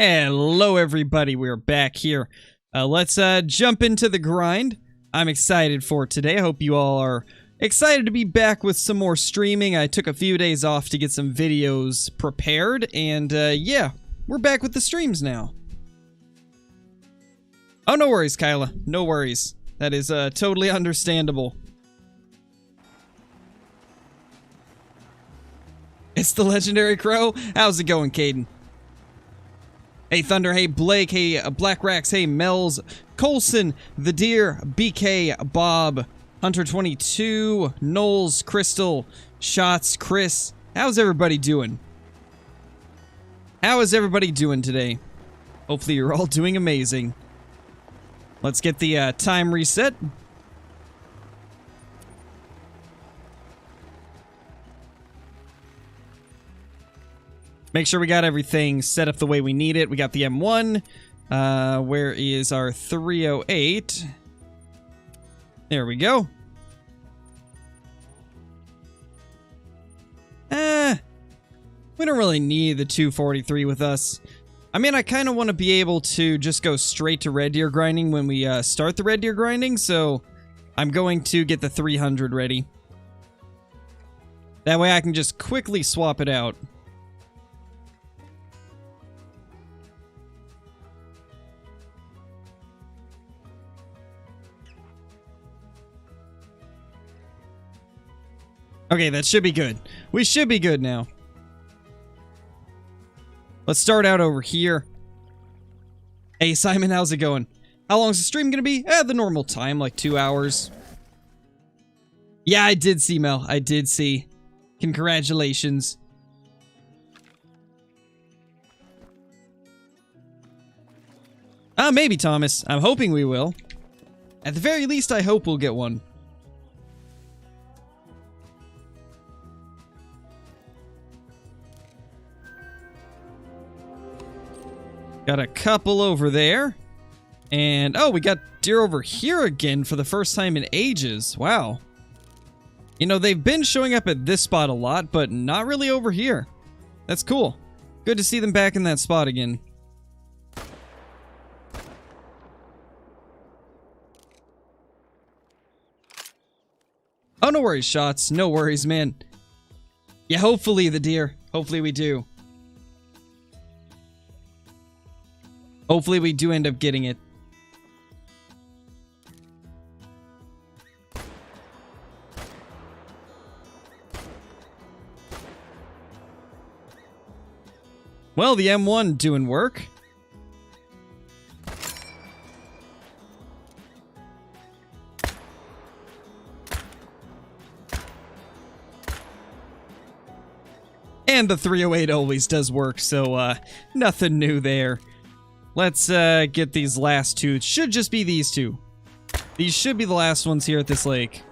Hello everybody, we're back here. Let's jump into the grind. I'm excited for today. I hope you all are excited to be back with some more streaming. I took a few days off to get some videos prepared, and yeah, we're back with the streams now. Oh, no worries, Kyla. No worries. That is totally understandable. It's the legendary crow. How's it going, Caden? Hey Thunder, hey Blake, hey Black Rax, hey Mel's, Colson, The Deer, BK, Bob, Hunter22, Knowles, Crystal, Shots, Chris. How's everybody doing? How is everybody doing today? Hopefully you're all doing amazing. Let's get the time reset. Make sure we got everything set up the way we need it. We got the M1. Where is our 308? There we go. We don't really need the 243 with us. I mean, I kind of want to be able to just go straight to red deer grinding when we start the red deer grinding, so I'm going to get the 300 ready. That way I can just quickly swap it out. Okay, that should be good. We should be good now. Let's start out over here. Hey, Simon, how's it going? How long's the stream gonna be? The normal time, like 2 hours. Yeah, I did see, Mel. I did see. Congratulations. Maybe, Thomas. I'm hoping we will. At the very least, I hope we'll get one. Got a couple over there. And, oh, we got deer over here again for the first time in ages. Wow. You know, they've been showing up at this spot a lot, but not really over here. That's cool. Good to see them back in that spot again. Oh, no worries, Shots. No worries, man. Yeah, hopefully the deer. Hopefully we do. Hopefully we do end up getting it. Well, the M1 doing work. And the 308 always does work, so nothing new there. Let's get these last two. It should just be these two. These should be the last ones here at this lake.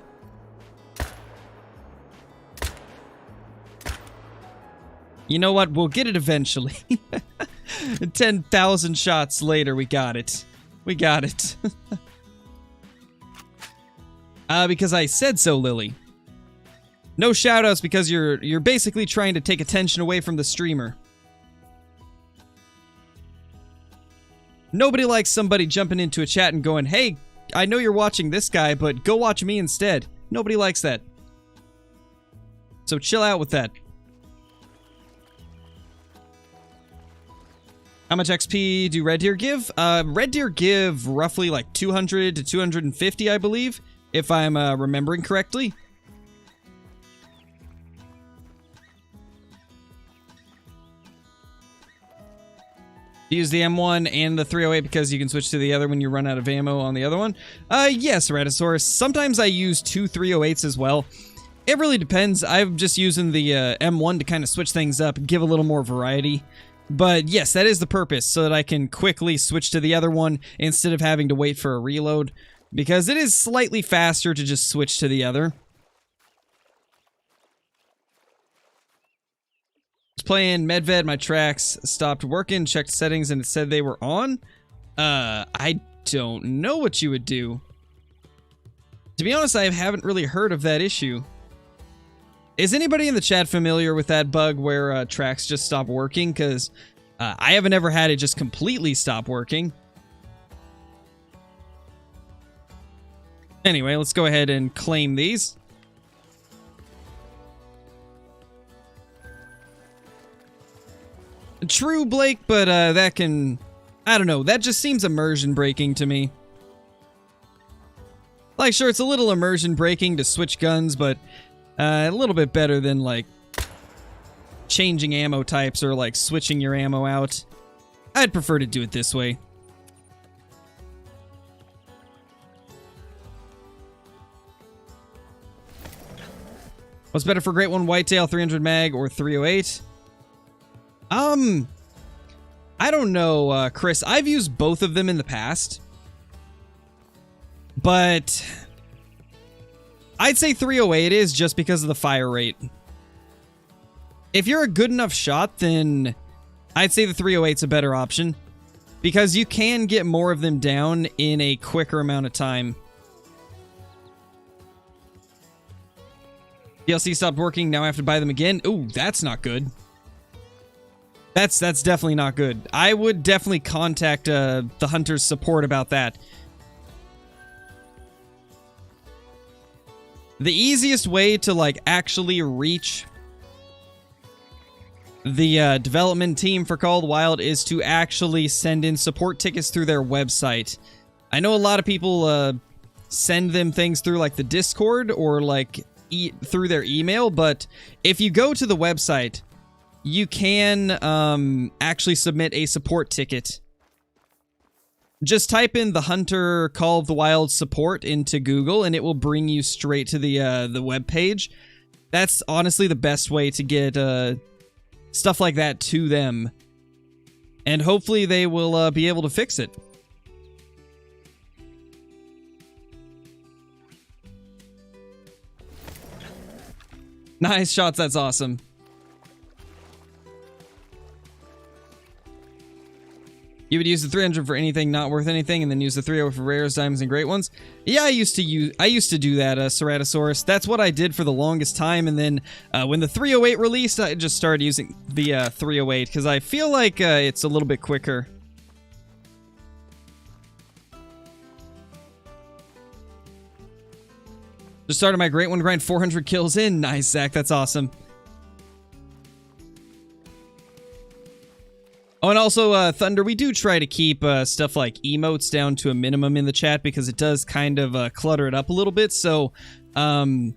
You know what? We'll get it eventually. 10,000 shots later, we got it. We got it. Because I said so, Lily. No shoutouts because you're basically trying to take attention away from the streamer. Nobody likes somebody jumping into a chat and going, hey, I know you're watching this guy, but go watch me instead. Nobody likes that. So chill out with that. How much XP do red deer give? Red deer give roughly like 200 to 250, I believe, if I'm remembering correctly. Use the M1 and the 308 because you can switch to the other when you run out of ammo on the other one? Yes, Ceratosaurus. Sometimes I use two 308s as well. It really depends. I'm just using the M1 to kind of switch things up, give a little more variety. But yes, that is the purpose, so that I can quickly switch to the other one instead of having to wait for a reload. Because it is slightly faster to just switch to the other. Playing Medved, my tracks stopped working, checked settings, and it said they were on. I don't know what you would do. To be honest, I haven't really heard of that issue. Is anybody in the chat familiar with that bug where tracks just stop working? Because I haven't ever had it just completely stop working. Anyway, let's go ahead and claim these. True, Blake, but that can... I don't know, that just seems immersion breaking to me. Like, sure, it's a little immersion breaking to switch guns, but a little bit better than, like, changing ammo types or, like, switching your ammo out. I'd prefer to do it this way. What's better for Great One Whitetail, 300 mag or 308? I don't know, Chris. I've used both of them in the past. But I'd say 308 is just because of the fire rate. If you're a good enough shot, then I'd say the 308's a better option. Because you can get more of them down in a quicker amount of time. DLC stopped working, now I have to buy them again. Ooh, that's not good. That's definitely not good. I would definitely contact the Hunter's support about that. The easiest way to, like, actually reach the development team for Call of the Wild is to actually send in support tickets through their website. I know a lot of people send them things through, like, the Discord or, like, through their email, but if you go to the website, you can actually submit a support ticket. Just type in the Hunter Call of the Wild support into Google, and it will bring you straight to the web page. That's honestly the best way to get stuff like that to them, and hopefully they will be able to fix it. Nice shots, that's awesome. You would use the 300 for anything not worth anything, and then use the 308 for rares, diamonds, and great ones. Yeah, I used to do that, Ceratosaurus. That's what I did for the longest time, and then when the 308 released, I just started using the 308 because I feel like it's a little bit quicker. Just started my Great One grind, 400 kills in. Nice, Zach. That's awesome. Oh, and also, Thunder, we do try to keep stuff like emotes down to a minimum in the chat because it does kind of clutter it up a little bit. So, in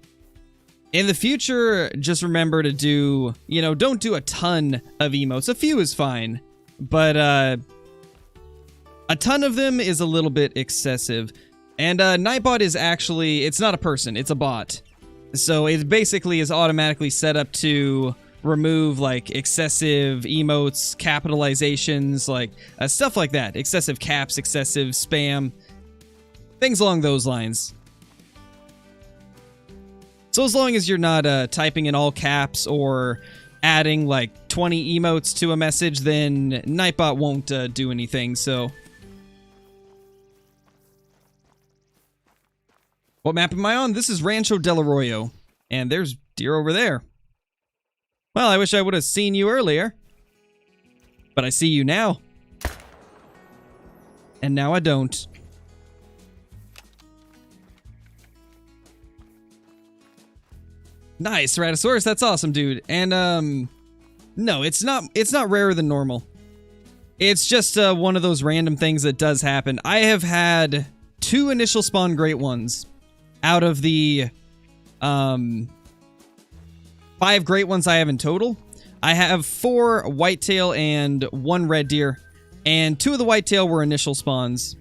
the future, just remember to do, don't do a ton of emotes. A few is fine, but a ton of them is a little bit excessive. And Nightbot is actually, it's not a person, it's a bot. So it basically is automatically set up to remove, like, excessive emotes, capitalizations, like, stuff like that. Excessive caps, excessive spam, things along those lines. So as long as you're not typing in all caps or adding, like, 20 emotes to a message, then Nightbot won't do anything, so... What map am I on? This is Rancho del Arroyo. And there's deer over there. Well, I wish I would have seen you earlier. But I see you now. And now I don't. Nice, Ceratosaurus. That's awesome, dude. And, no, it's not rarer than normal. It's just one of those random things that does happen. I have had 2 initial spawn Great Ones out of the 5 Great Ones I have in total. I have 4 Whitetail and 1 Red Deer, and 2 of the Whitetail were initial spawns.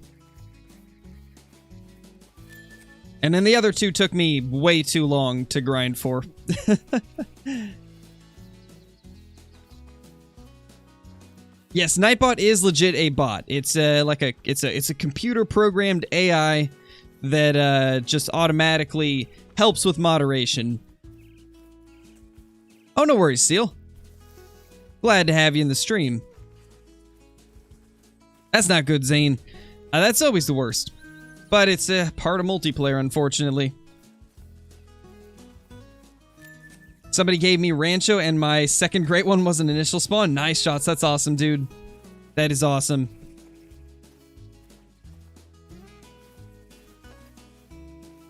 And then the other 2 took me way too long to grind for. Yes, Nightbot is legit a bot. It's it's a computer programmed AI that just automatically helps with moderation. Oh, no worries, Seal. Glad to have you in the stream. That's not good, Zane. That's always the worst. But it's a part of multiplayer, unfortunately. Somebody gave me Rancho, and my second great one was an initial spawn. Nice shots. That's awesome, dude. That is awesome.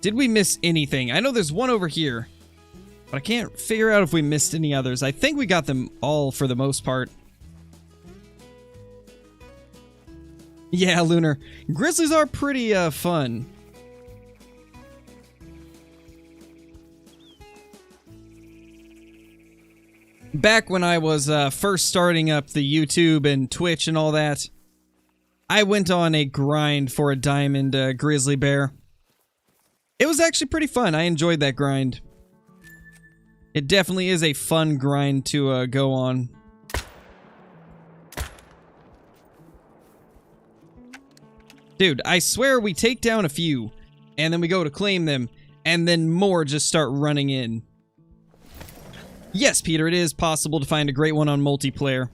Did we miss anything? I know there's one over here, but I can't figure out if we missed any others. I think we got them all for the most part. Yeah, Lunar. Grizzlies are pretty fun. Back when I was first starting up the YouTube and Twitch and all that, I went on a grind for a diamond grizzly bear. It was actually pretty fun. I enjoyed that grind. It definitely is a fun grind to go on. Dude, I swear we take down a few, and then we go to claim them, and then more just start running in. Yes, Peter, it is possible to find a great one on multiplayer.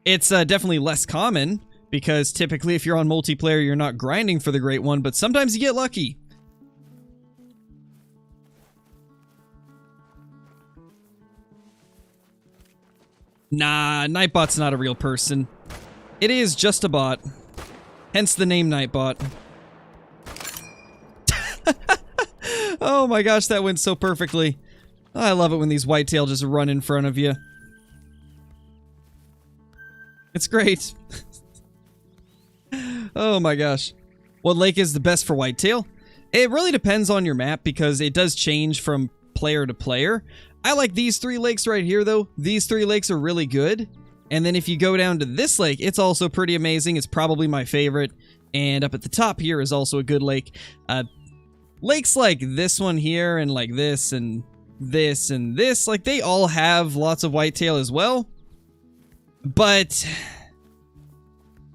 It's definitely less common, because typically if you're on multiplayer, you're not grinding for the great one, but sometimes you get lucky. Nah, Nightbot's not a real person. It is just a bot. Hence the name Nightbot. Oh my gosh, that went so perfectly. I love it when these whitetail just run in front of you. It's great. Oh my gosh. What lake is the best for whitetail? It really depends on your map because it does change from player to player. I like these 3 lakes right here though. These 3 lakes are really good. And then if you go down to this lake, it's also pretty amazing. It's probably my favorite. And up at the top here is also a good lake. Lakes like this one here and like this and this and this, like they all have lots of whitetail as well. But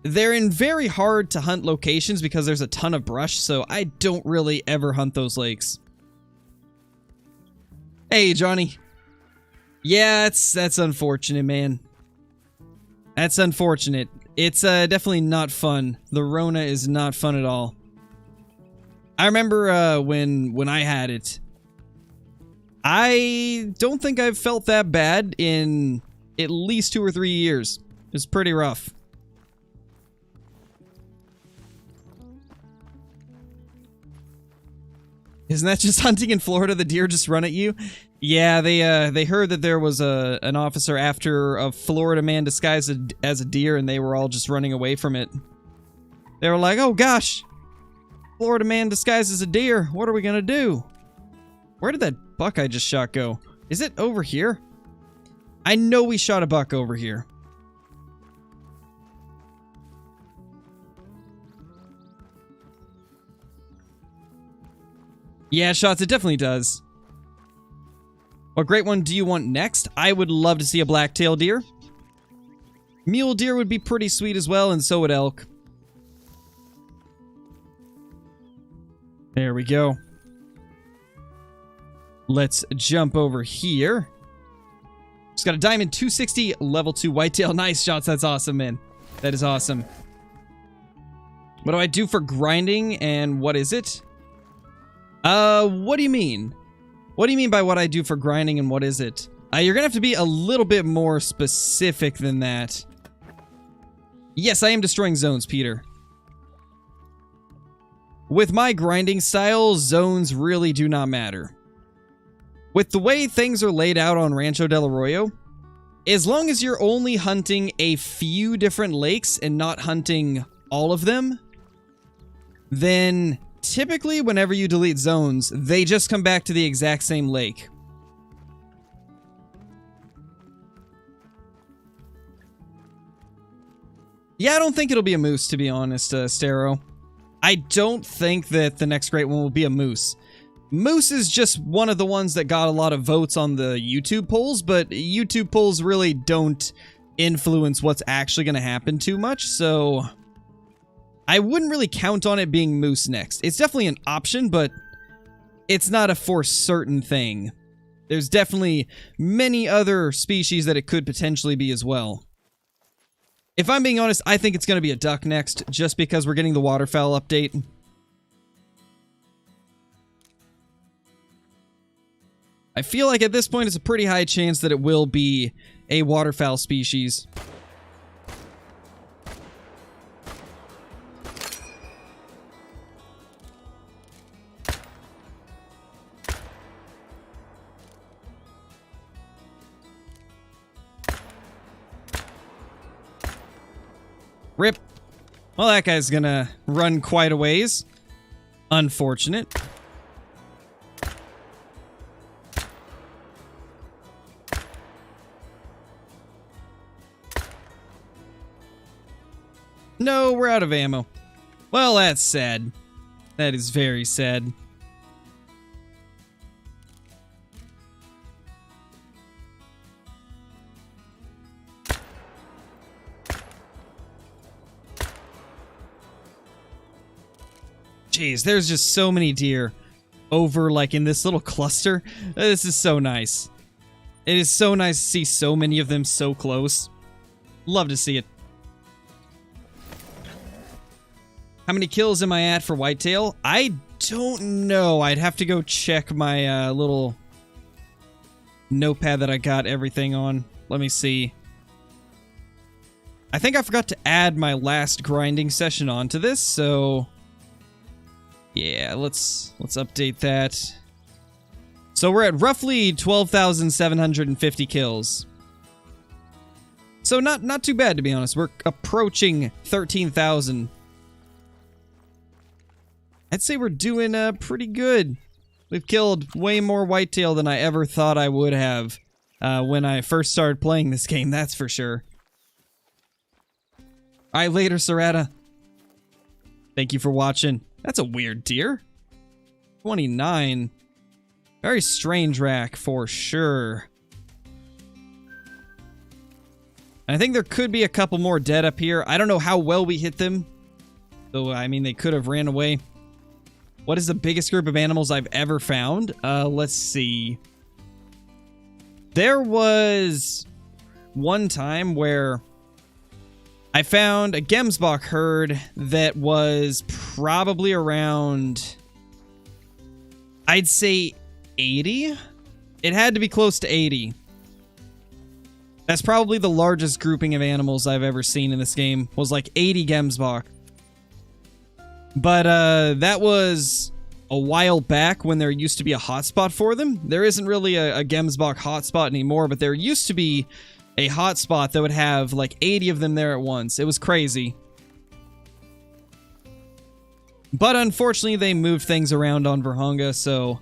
they're in very hard to hunt locations because there's a ton of brush, so I don't really ever hunt those lakes. Hey, Johnny. Yeah, that's unfortunate, man. That's unfortunate. It's definitely not fun. The Rona is not fun at all. I remember when I had it. I don't think I've felt that bad in at least 2 or 3 years. It was pretty rough. Isn't that just hunting in Florida? The deer just run at you? Yeah, they heard that there was an officer after a Florida man disguised as a deer, and they were all just running away from it. They were like, oh gosh, Florida man disguised as a deer. What are we gonna do? Where did that buck I just shot go? Is it over here? I know we shot a buck over here. Yeah, shots, it definitely does. What great one do you want next? I would love to see a black-tail deer. Mule deer would be pretty sweet as well, and so would elk. There we go. Let's jump over here. Just got a diamond 260 level 2 whitetail. Nice shots. That's awesome, man. That is awesome. What do I do for grinding and what is it? What do you mean? What do you mean by what I do for grinding and what is it? You're gonna have to be a little bit more specific than that. Yes, I am destroying zones, Peter. With my grinding style, zones really do not matter. With the way things are laid out on Rancho del Arroyo, as long as you're only hunting a few different lakes and not hunting all of them, then typically whenever you delete zones, they just come back to the exact same lake. Yeah, I don't think it'll be a moose, to be honest, Stero. I don't think that the next great one will be a moose. Moose is just one of the ones that got a lot of votes on the YouTube polls, but YouTube polls really don't influence what's actually going to happen too much, so I wouldn't really count on it being moose next. It's definitely an option, but it's not a for certain thing. There's definitely many other species that it could potentially be as well. If I'm being honest, I think it's going to be a duck next, just because we're getting the waterfowl update. I feel like at this point it's a pretty high chance that it will be a waterfowl species. Rip. Well, that guy's gonna run quite a ways. Unfortunate. No, we're out of ammo. Well, that's sad. That is very sad. Jeez, there's just so many deer over, like, in this little cluster. This is so nice. It is so nice to see so many of them so close. Love to see it. How many kills am I at for whitetail? I don't know. I'd have to go check my little notepad that I got everything on. Let me see. I think I forgot to add my last grinding session onto this, so yeah, let's update that. So we're at roughly 12,750 kills. So not too bad, to be honest. We're approaching 13,000. I'd say we're doing pretty good. We've killed way more whitetail than I ever thought I would have when I first started playing this game, that's for sure. Alright, later, Serrata. Thank you for watching. That's a weird deer. 29. Very strange rack, for sure. I think there could be a couple more dead up here. I don't know how well we hit them. So, I mean, they could have ran away. What is the biggest group of animals I've ever found? Let's see. There was one time where I found a Gemsbok herd that was probably around, I'd say 80? It had to be close to 80. That's probably the largest grouping of animals I've ever seen in this game, was like 80 Gemsbok. But that was a while back when there used to be a hotspot for them. There isn't really a Gemsbok hotspot anymore, but there used to be a hotspot that would have like 80 of them there at once. It was crazy. But unfortunately, they moved things around on Virhonga, so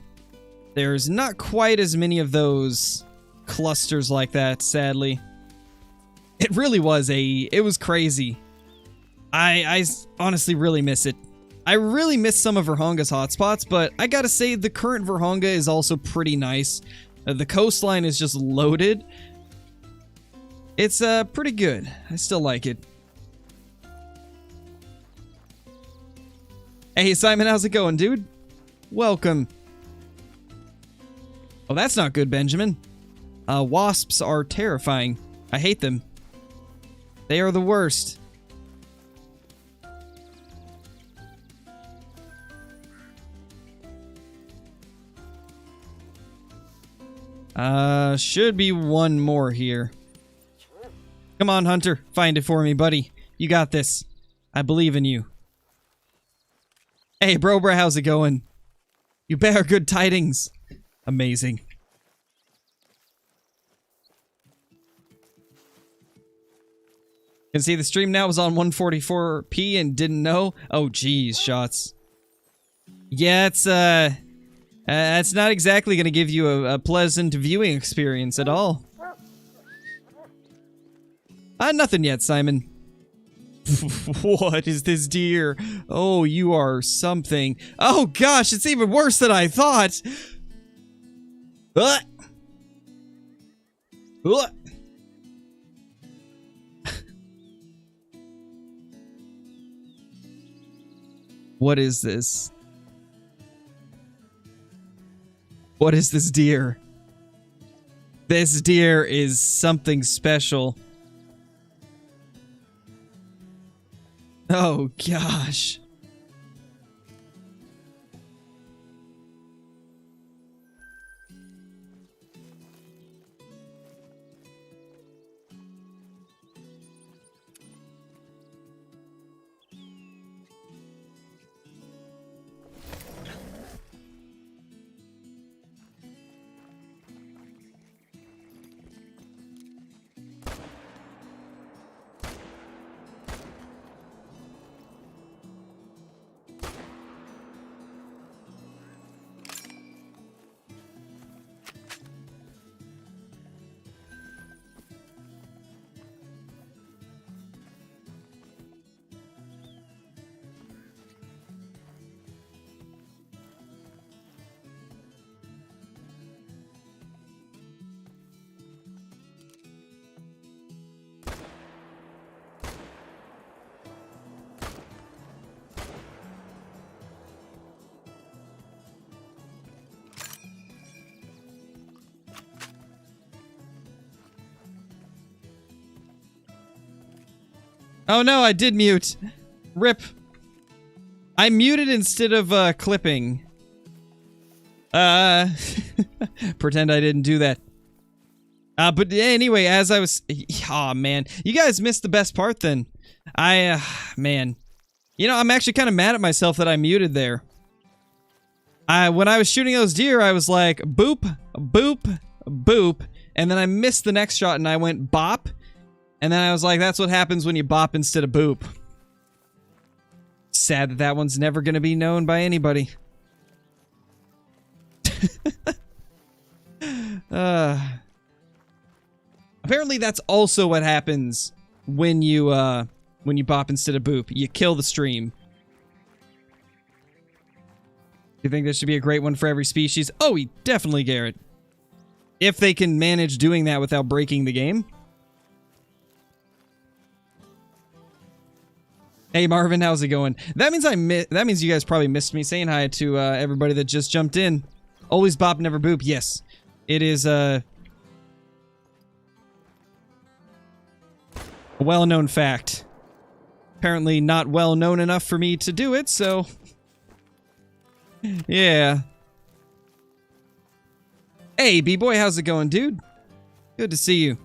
there's not quite as many of those clusters like that, sadly. It really was it was crazy. I honestly really miss it. I really miss some of Virhonga's hotspots, but I gotta say the current Virhonga is also pretty nice. The coastline is just loaded. It's pretty good. I still like it. Hey Simon, how's it going, dude? Welcome. Oh, that's not good, Benjamin. Wasps are terrifying. I hate them. They are the worst. Should be one more here. Come on, Hunter. Find it for me, buddy. You got this. I believe in you. Hey, bro, how's it going? You bear good tidings. Amazing. Can see the stream now was on 144p and didn't know. Oh, geez, shots. Yeah, it's not exactly going to give you a pleasant viewing experience at all. Nothing yet, Simon. What is this deer? Oh, you are something. Oh gosh, it's even worse than I thought. What is this? What is this deer? This deer is something special. Oh gosh. Oh no, I did mute. Rip. I muted instead of clipping. Pretend I didn't do that. But anyway, as I was... Aw, man. You guys missed the best part then. Man. You know, I'm actually kind of mad at myself that I muted there. When I was shooting those deer, I was like, boop, boop, boop. And then I missed the next shot and I went bop. And then I was like, that's what happens when you bop instead of boop. Sad that that one's never going to be known by anybody. Apparently that's also what happens when you bop instead of boop. You kill the stream. You think this should be a great one for every species? Oh, definitely, Garrett. If they can manage doing that without breaking the game. Hey Marvin, how's it going? That means you guys probably missed me saying hi to everybody that just jumped in. Always bop, never boop. Yes, it is a well-known fact. Apparently not well known enough for me to do it, so yeah. Hey B-boy, how's it going, dude? Good to see you.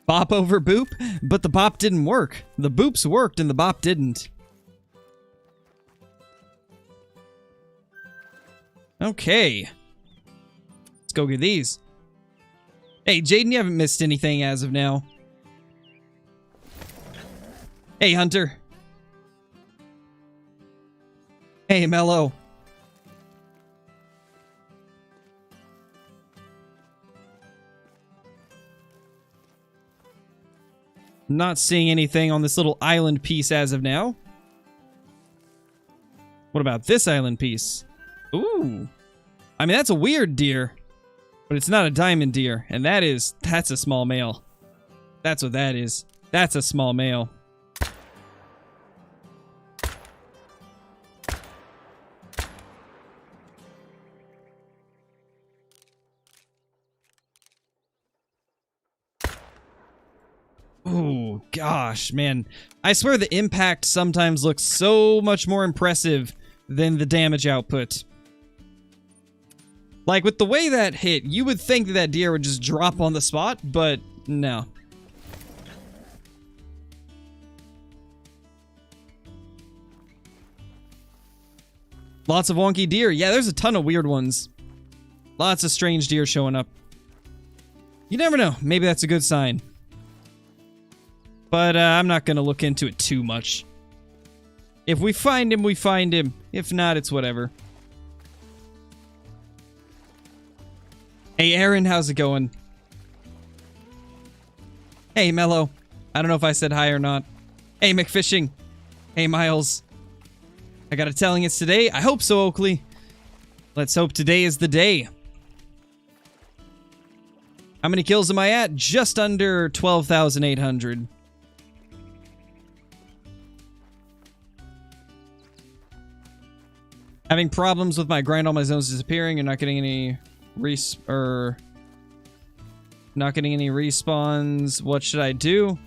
Bop over boop, but the bop didn't work. The boops worked and the bop didn't. Okay. Let's go get these. Hey, Jaden, you haven't missed anything as of now. Hey, Hunter. Hey, Mello. Not seeing anything on this little island piece as of now. What about this island piece? Ooh. I mean, that's a weird deer. But it's not a diamond deer. And that's a small male. That's what that is. That's a small male. Oh, gosh, man. I swear the impact sometimes looks so much more impressive than the damage output. Like, with the way that hit, you would think that that deer would just drop on the spot, but no. Lots of wonky deer. Yeah, there's a ton of weird ones. Lots of strange deer showing up. You never know. Maybe that's a good sign. But I'm not going to look into it too much. If we find him, we find him. If not, it's whatever. Hey, Aaron, how's it going? Hey, Mello. I don't know if I said hi or not. Hey, McFishing. Hey, Miles. I got a telling it's today. I hope so, Oakley. Let's hope today is the day. How many kills am I at? Just under 12,800. Having problems with my grind, all my zones disappearing and not getting any not getting any respawns. What should I do?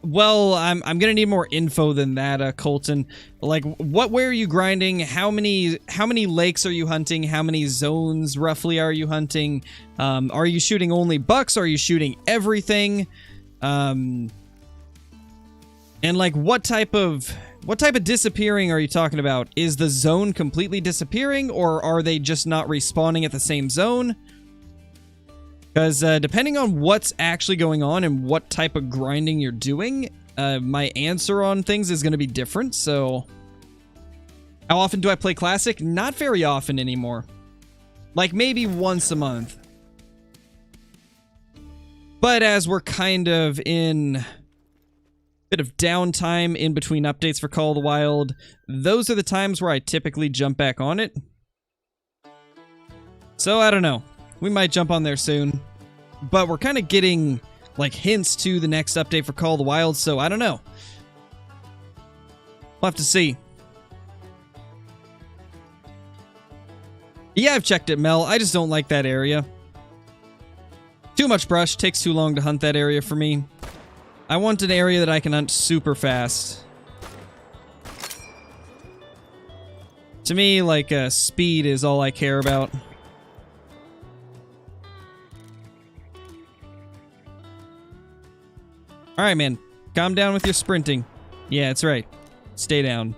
Well, I'm gonna need more info than that, Colton. Like, where are you grinding? How many lakes are you hunting? How many zones roughly are you hunting? Are you shooting only bucks? Are you shooting everything? And like, what type of disappearing are you talking about? Is the zone completely disappearing, or are they just not respawning at the same zone? Because depending on what's actually going on and what type of grinding you're doing, my answer on things is going to be different. So, how often do I play Classic? Not very often anymore. Like, maybe once a month. But as we're kind of in a bit of downtime in between updates for Call of the Wild, those are the times where I typically jump back on it. So, I don't know. We might jump on there soon. But we're kind of getting, like, hints to the next update for Call of the Wild, so I don't know. We'll have to see. Yeah, I've checked it, Mel. I just don't like that area. Too much brush. Takes too long to hunt that area for me. I want an area that I can hunt super fast. To me, like, speed is all I care about. Alright, man. Calm down with your sprinting. Yeah, that's right. Stay down.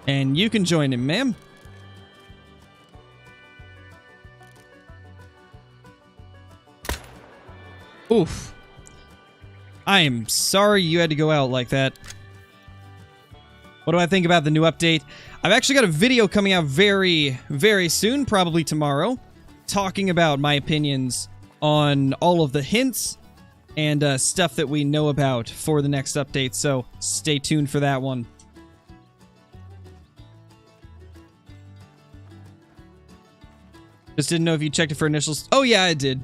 And you can join him, ma'am. Oof. I am sorry you had to go out like that. What do I think about the new update? I've actually got a video coming out very, very soon, probably tomorrow, talking about my opinions on all of the hints and stuff that we know about for the next update, so stay tuned for that one. Just didn't know if you checked it for initials. Oh yeah, I did.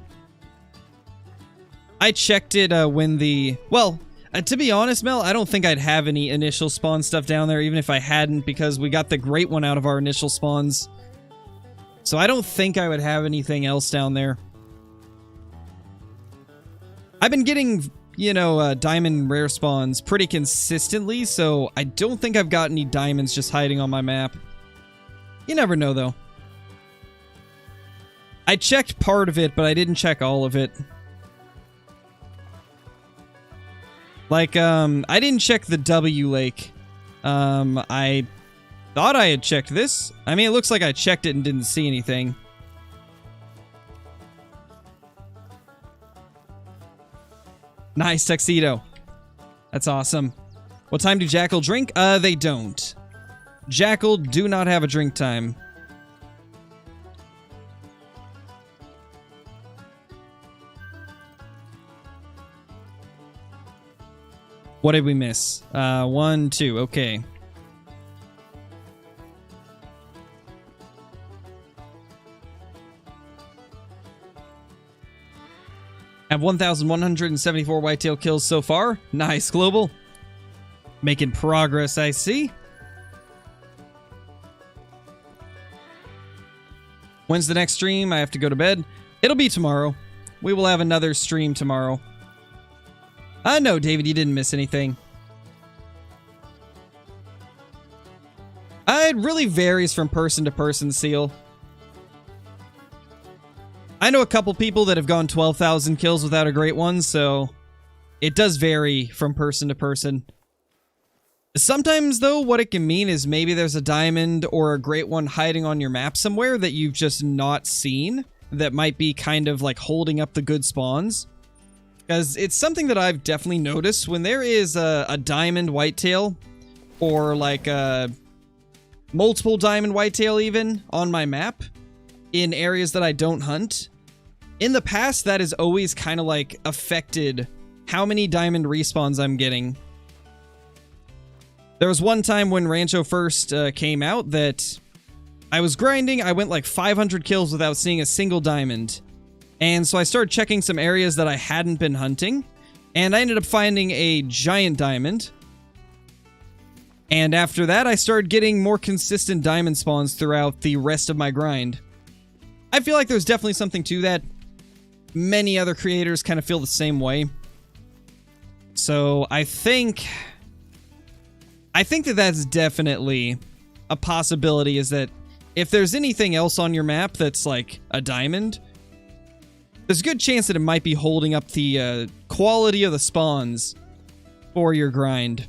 I checked it when the... Well, to be honest, Mel, I don't think I'd have any initial spawn stuff down there, even if I hadn't, because we got the great one out of our initial spawns. So I don't think I would have anything else down there. I've been getting, you know, diamond rare spawns pretty consistently, so I don't think I've got any diamonds just hiding on my map. You never know, though. I checked part of it, but I didn't check all of it. Like, I didn't check the W lake. I thought I had checked this. I mean, it looks like I checked it and didn't see anything. Nice tuxedo. That's awesome. What time do Jackal drink? They don't. Jackal do not have a drink time. What did we miss? 1, 2, okay. Have 1,174 whitetail kills so far. Nice, Global. Making progress, I see. When's the next stream? I have to go to bed. It'll be tomorrow. We will have another stream tomorrow. No, David, you didn't miss anything. It really varies from person to person, Seal. I know a couple people that have gone 12,000 kills without a great one, so it does vary from person to person. Sometimes, though, what it can mean is maybe there's a diamond or a great one hiding on your map somewhere that you've just not seen that might be kind of like holding up the good spawns. Because it's something that I've definitely noticed when there is a diamond whitetail or like a multiple diamond whitetail even on my map in areas that I don't hunt. In the past, that has always kind of like affected how many diamond respawns I'm getting. There was one time when Rancho first came out that I was grinding. I went like 500 kills without seeing a single diamond. And so I started checking some areas that I hadn't been hunting. And I ended up finding a giant diamond. And after that, I started getting more consistent diamond spawns throughout the rest of my grind. I feel like there's definitely something to that. Many other creators kind of feel the same way. So I think that that's definitely a possibility, is that if there's anything else on your map that's like a diamond, there's a good chance that it might be holding up the quality of the spawns for your grind.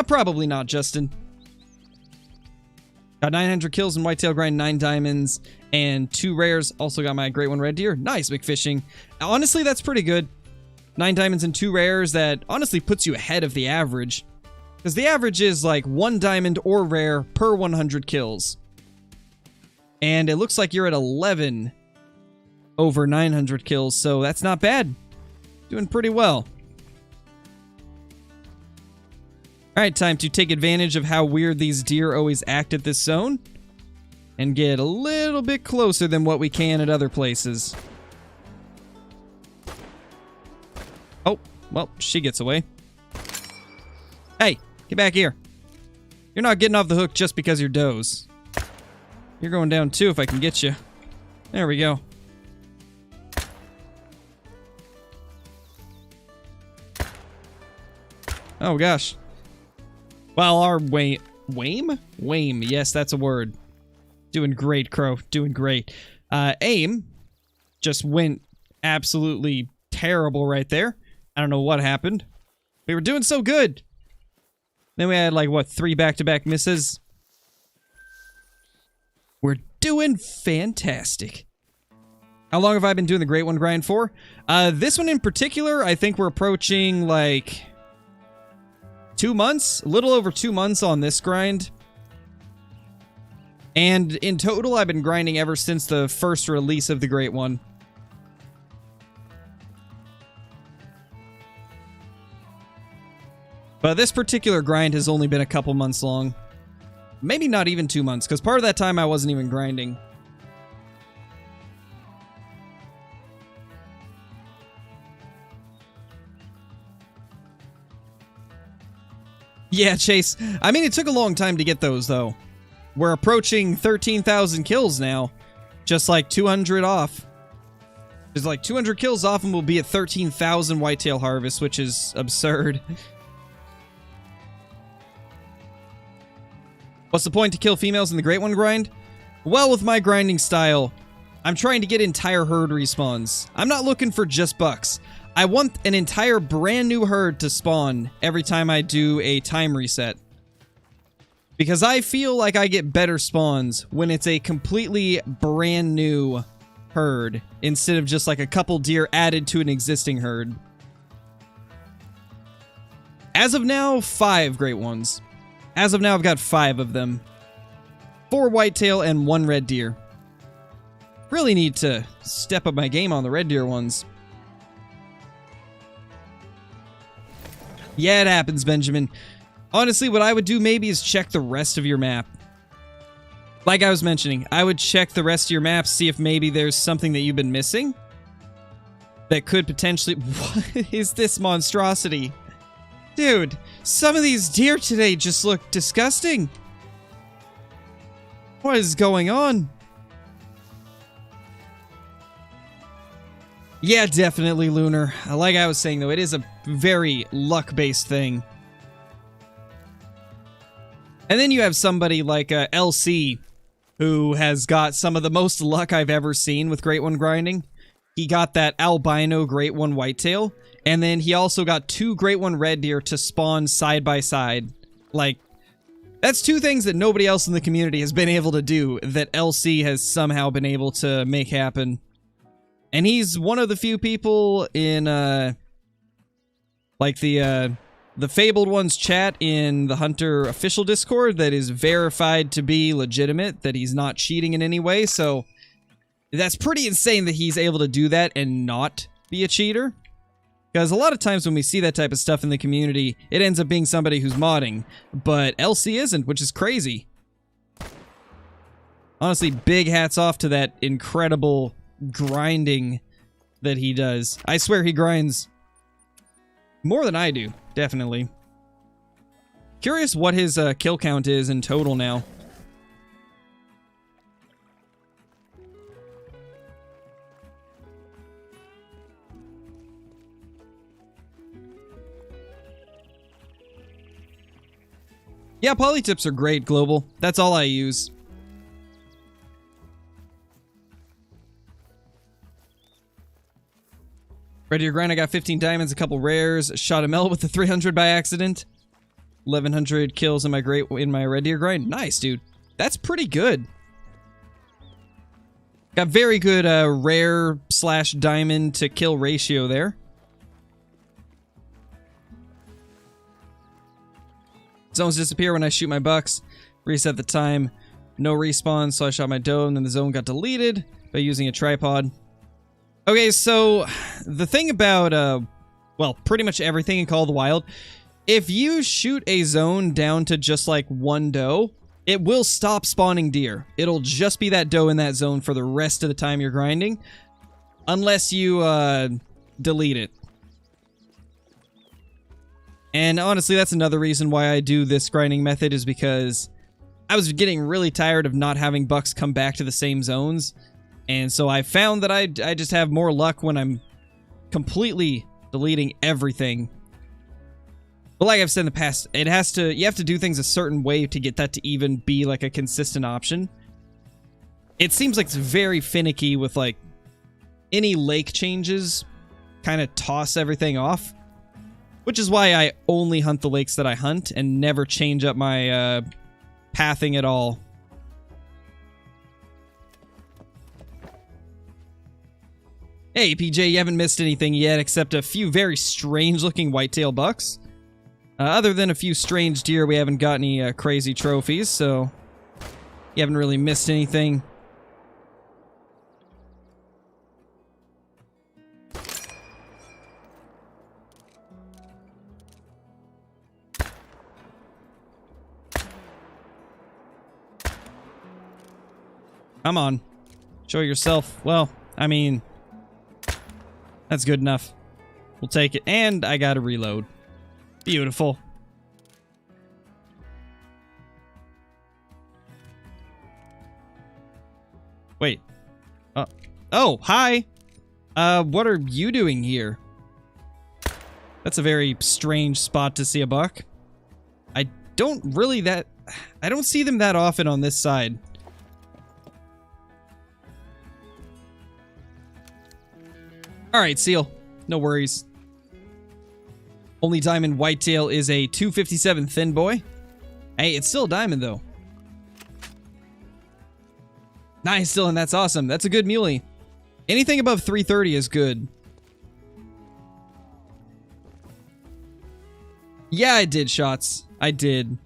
Probably not, Justin. Got 900 kills in whitetail grind, 9 diamonds, and 2 rares. Also got my great one red deer. Nice, McFishing. Honestly, that's pretty good. 9 diamonds and 2 rares, that honestly puts you ahead of the average. Because the average is like 1 diamond or rare per 100 kills. And it looks like you're at 11 over 900 kills, so that's not bad. Doing pretty well. Alright, time to take advantage of how weird these deer always act at this zone. And get a little bit closer than what we can at other places. Oh, well, she gets away. Hey, Get back here. You're not getting off the hook just because you're does. You're going down too if I can get you. There we go. Oh gosh. Well, our Wame? Wame, yes, that's a word. Doing great, Crow. Doing great. Aim just went absolutely terrible right there. I don't know what happened. We were doing so good. Then we had, like, what, 3 back-to-back misses? We're doing fantastic. How long have I been doing the Great One grind for? This one in particular, I think we're approaching, like, 2 months? A little over 2 months on this grind. And in total, I've been grinding ever since the first release of the Great One. But this particular grind has only been a couple months long. Maybe not even 2 months, because part of that time I wasn't even grinding. Yeah, Chase. I mean, it took a long time to get those, though. We're approaching 13,000 kills now. Just like 200 off. There's like 200 kills off and we'll be at 13,000 whitetail harvest, which is absurd. What's the point to kill females in the Great One grind? Well, with my grinding style, I'm trying to get entire herd respawns. I'm not looking for just bucks. I want an entire brand new herd to spawn every time I do a time reset. Because I feel like I get better spawns when it's a completely brand new herd instead of just like a couple deer added to an existing herd. As of now, 5 Great Ones. As of now, I've got 5 of them. 4 whitetail and 1 red deer. Really need to step up my game on the red deer ones. Yeah, it happens, Benjamin. Honestly, what I would do maybe is check the rest of your map. Like I was mentioning, I would check the rest of your map, see if maybe there's something that you've been missing that could potentially... What is this monstrosity? Dude, some of these deer today just look disgusting. What is going on? Yeah, definitely, Lunar. Like I was saying, though, it is a very luck-based thing. And then you have somebody like LC, who has got some of the most luck I've ever seen with Great One grinding. He got that albino Great One whitetail, and then he also got 2 Great One red deer to spawn side by side. Like, that's 2 things that nobody else in the community has been able to do that LC has somehow been able to make happen. And he's one of the few people in, like the Fabled Ones chat in the Hunter official Discord that is verified to be legitimate, that he's not cheating in any way, so that's pretty insane that he's able to do that and not be a cheater. Because a lot of times when we see that type of stuff in the community, it ends up being somebody who's modding, but LC isn't, which is crazy. Honestly, big hats off to that incredible grinding that he does. I swear he grinds more than I do, definitely. Curious what his kill count is in total now. Yeah, polytips are great, Global. That's all I use. Ready to grind, I got 15 diamonds, a couple rares, shot a Mel with the 300 by accident. 1,100 kills in my red deer grind. Nice, dude. That's pretty good. Got very good rare / diamond to kill ratio there. Zones disappear when I shoot my bucks. Reset the time. No respawn, so I shot my doe, and then the zone got deleted by using a tripod. Okay, so the thing about, well, pretty much everything in Call of the Wild, if you shoot a zone down to just like 1 doe, it will stop spawning deer. It'll just be that doe in that zone for the rest of the time you're grinding, unless you delete it. And honestly, that's another reason why I do this grinding method, is because I was getting really tired of not having bucks come back to the same zones. And so I found that I just have more luck when I'm completely deleting everything. But like I've said in the past, you have to do things a certain way to get that to even be like a consistent option. It seems like it's very finicky with like any lake changes kind of toss everything off, which is why I only hunt the lakes that I hunt and never change up my pathing at all. Hey PJ, you haven't missed anything yet except a few very strange looking whitetail bucks. Other than a few strange deer, we haven't got any crazy trophies, so you haven't really missed anything. Come on. Show yourself. Well, I mean, that's good enough. We'll take it. And I gotta reload. Beautiful. Wait. Oh, hi. What are you doing here? That's a very strange spot to see a buck. I don't see them that often on this side. Alright, Seal. No worries. Only diamond whitetail is a 257 thin boy. Hey, it's still a diamond, though. Nice, Dylan. That's awesome. That's a good muley. Anything above 330 is good. Yeah, I did, Shots. I did.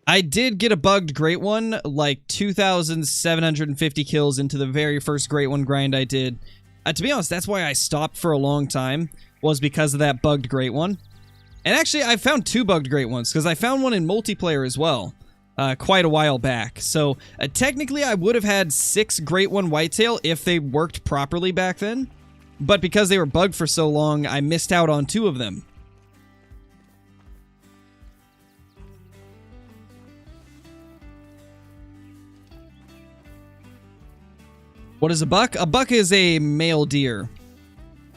I did get a bugged Great One, like 2,750 kills into the very first Great One grind I did. To be honest, that's why I stopped for a long time, was because of that bugged Great One. And actually, I found 2 bugged Great Ones, because I found one in multiplayer as well, quite a while back. So, technically, I would have had 6 Great One whitetail if they worked properly back then. But because they were bugged for so long, I missed out on 2 of them. What is a buck? A buck is a male deer.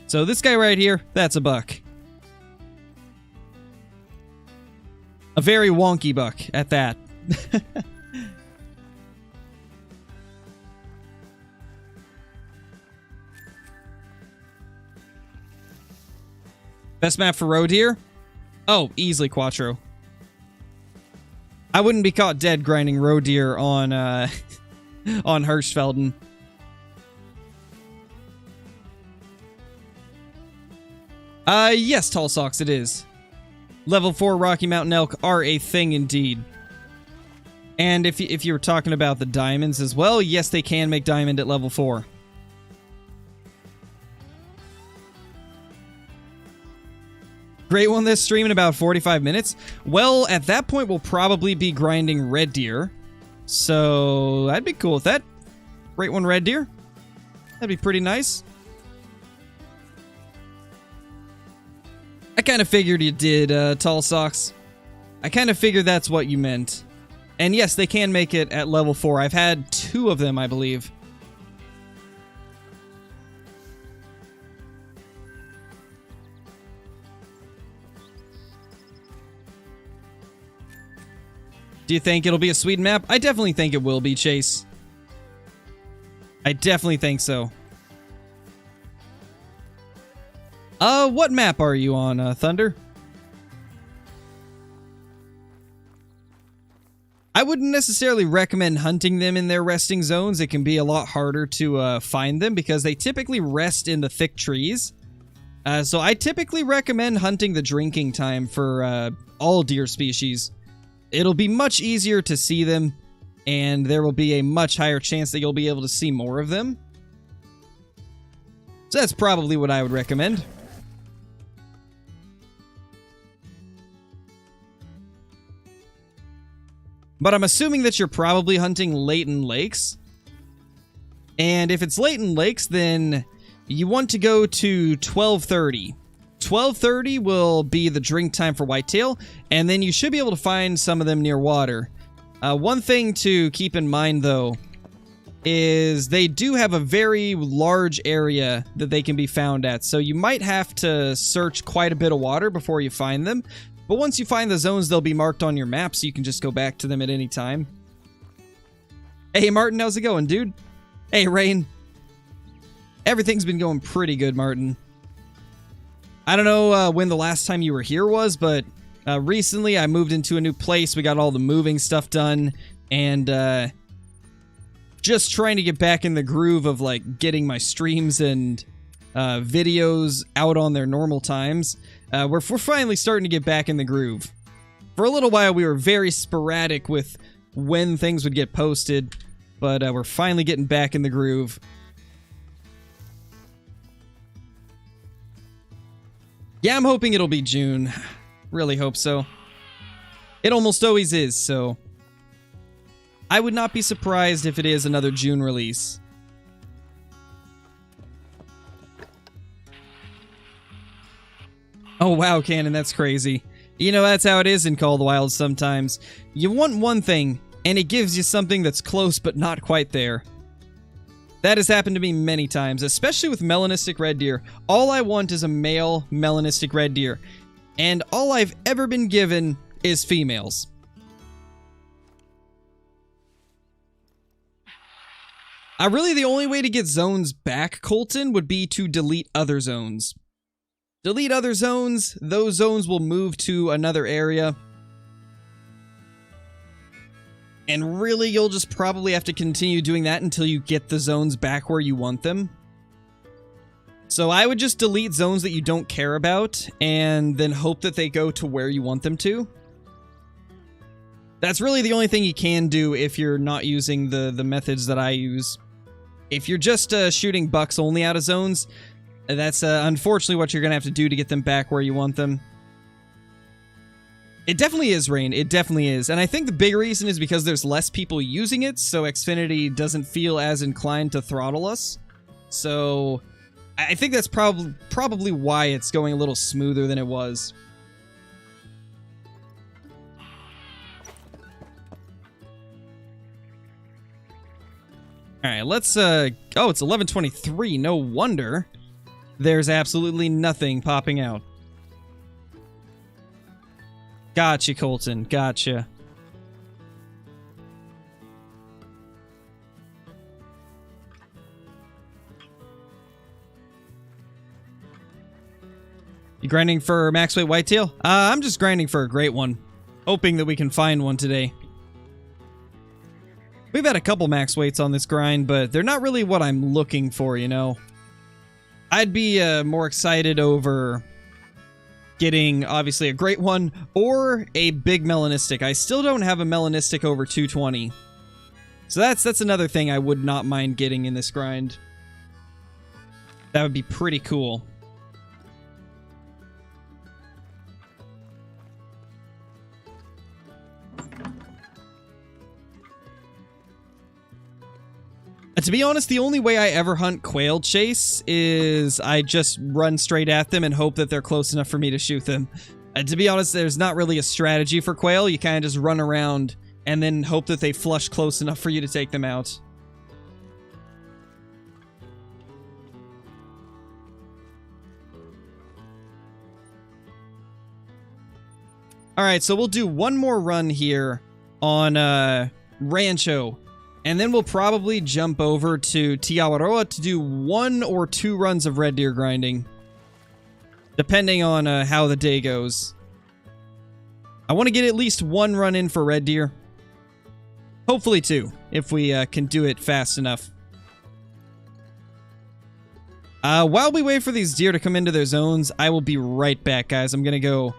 So this guy right here, that's a buck. A very wonky buck at that. Best map for roe deer? Oh, easily Quattro. I wouldn't be caught dead grinding roe deer on on Hirschfelden. Yes, Tall Socks, it is. Level 4 Rocky Mountain elk are a thing indeed. And if you were talking about the diamonds as well, yes, they can make diamond at level 4. Great One this stream in about 45 minutes. Well, at that point, we'll probably be grinding red deer. So, I'd be cool with that. Great One red deer. That'd be pretty nice. I kind of figured you did, Tall Socks. I kind of figured that's what you meant. And yes, they can make it at level 4. I've had 2 of them, I believe. Do you think it'll be a Sweden map? I definitely think it will be, Chase. I definitely think so. What map are you on, Thunder? I wouldn't necessarily recommend hunting them in their resting zones. It can be a lot harder to find them because they typically rest in the thick trees. So I typically recommend hunting the drinking time for all deer species. It'll be much easier to see them, and there will be a much higher chance that you'll be able to see more of them. So that's probably what I would recommend. But I'm assuming that you're probably hunting Layton Lakes. And if it's Layton Lakes, then you want to go to 1230. 12:30 will be the drink time for whitetail, and then you should be able to find some of them near water. One thing to keep in mind, though, is they do have a very large area that they can be found at, so you might have to search quite a bit of water before you find them. But once you find the zones, they'll be marked on your map, so you can just go back to them at any time. Hey, Martin, how's it going, dude? Hey, Rain. Everything's been going pretty good, Martin. I don't know when the last time you were here was, but recently I moved into a new place. We got all the moving stuff done, and just trying to get back in the groove of like getting my streams and videos out on their normal times. We're finally starting to get back in the groove. For a little while, we were very sporadic with when things would get posted, but we're finally getting back in the groove. Yeah, I'm hoping it'll be June. Really hope so. It almost always is, so I would not be surprised if it is another June release. Oh wow, Cannon, that's crazy. You know, that's how it is in Call of the Wild sometimes. You want one thing, and it gives you something that's close but not quite there. That has happened to me many times, especially with melanistic red deer. All I want is a male melanistic red deer, and all I've ever been given is females. Really, the only way to get zones back, Colton, would be to delete other zones. Delete other zones, those zones will move to another area. And really, you'll just probably have to continue doing that until you get the zones back where you want them. So I would just delete zones that you don't care about, and then hope that they go to where you want them to. That's really the only thing you can do if you're not using the methods that I use. If you're just shooting bucks only out of zones, that's unfortunately what you're going to have to do to get them back where you want them. It definitely is, Rain. It definitely is. And I think the big reason is because there's less people using it, so Xfinity doesn't feel as inclined to throttle us. So I think that's probably why it's going a little smoother than it was. Alright, let's, oh, it's 11:23. No wonder there's absolutely nothing popping out. Gotcha, Colton. Gotcha. You grinding for max weight whitetail? I'm just grinding for a great one. Hoping that we can find one today. We've had a couple max weights on this grind, but they're not really what I'm looking for, you know? I'd be more excited over getting, obviously, a great one, or a big melanistic. I still don't have a melanistic over 220. So that's another thing I would not mind getting in this grind. That would be pretty cool. To be honest, the only way I ever hunt quail chase is I just run straight at them and hope that they're close enough for me to shoot them. To be honest, there's not really a strategy for quail. You kind of just run around and then hope that they flush close enough for you to take them out. Alright, so we'll do one more run here on Rancho. And then we'll probably jump over to Tiawaroa to do 1 or 2 runs of red deer grinding. Depending on how the day goes. I want to get at least 1 run in for red deer. Hopefully 2, if we can do it fast enough. While we wait for these deer to come into their zones, I will be right back, guys. I'm going to go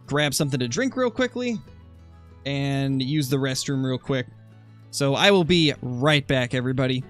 grab something to drink real quickly and use the restroom real quick. So I will be right back, everybody.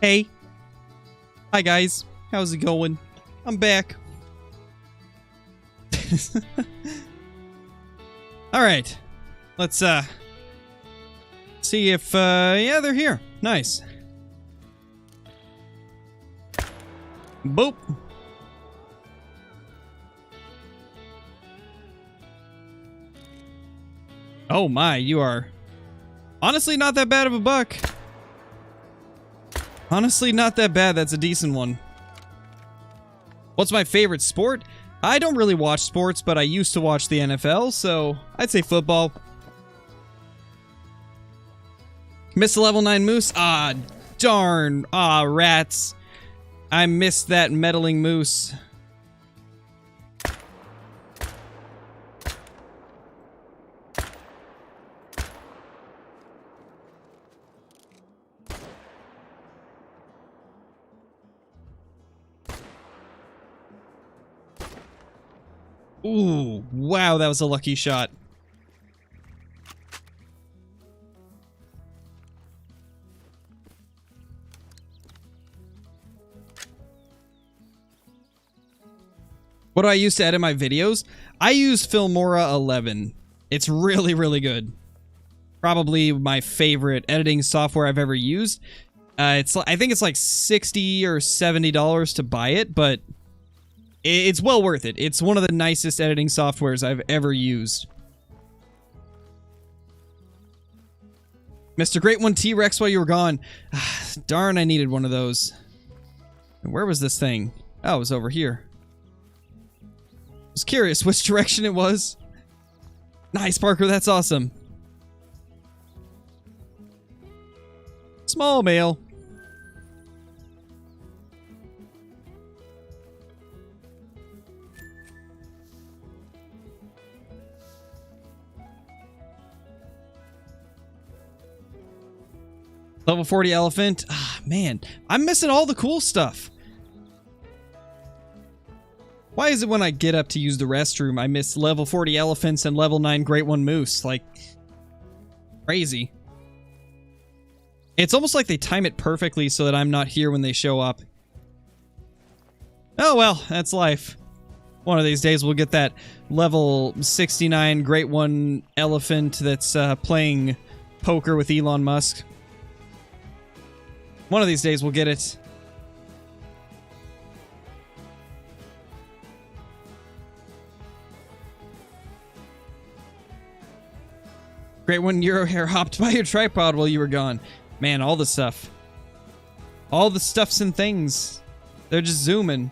Hey. Hi, guys. How's it going? I'm back. Alright. Let's, see if, yeah, they're here. Nice. Boop. Oh my, you are honestly not that bad of a buck. Honestly, not that bad. That's a decent one. What's my favorite sport? I don't really watch sports, but I used to watch the NFL, so I'd say football. Missed a level 9 moose? Ah, darn. Ah, rats. I missed that meddling moose. Ooh, wow, that was a lucky shot. What do I use to edit my videos? I use Filmora 11. It's really, really good. Probably my favorite editing software I've ever used. I think it's like $60 or $70 to buy it, but it's well worth it. It's one of the nicest editing softwares I've ever used. Mr. Great One T-Rex while you were gone. Darn, I needed one of those. Where was this thing? Oh, it was over here. I was curious which direction it was. Nice, Parker. That's awesome. Small male. Level 40 elephant. Ah, man. I'm missing all the cool stuff. Why is it when I get up to use the restroom, I miss level 40 elephants and level 9 Great One Moose? Like, crazy. It's almost like they time it perfectly so that I'm not here when they show up. Oh well, that's life. One of these days we'll get that level 69 Great One elephant that's playing poker with Elon Musk. One of these days we'll get it. Great One Euro hair hopped by your tripod while you were gone. Man, all the stuff. All the stuffs and things. They're just zooming.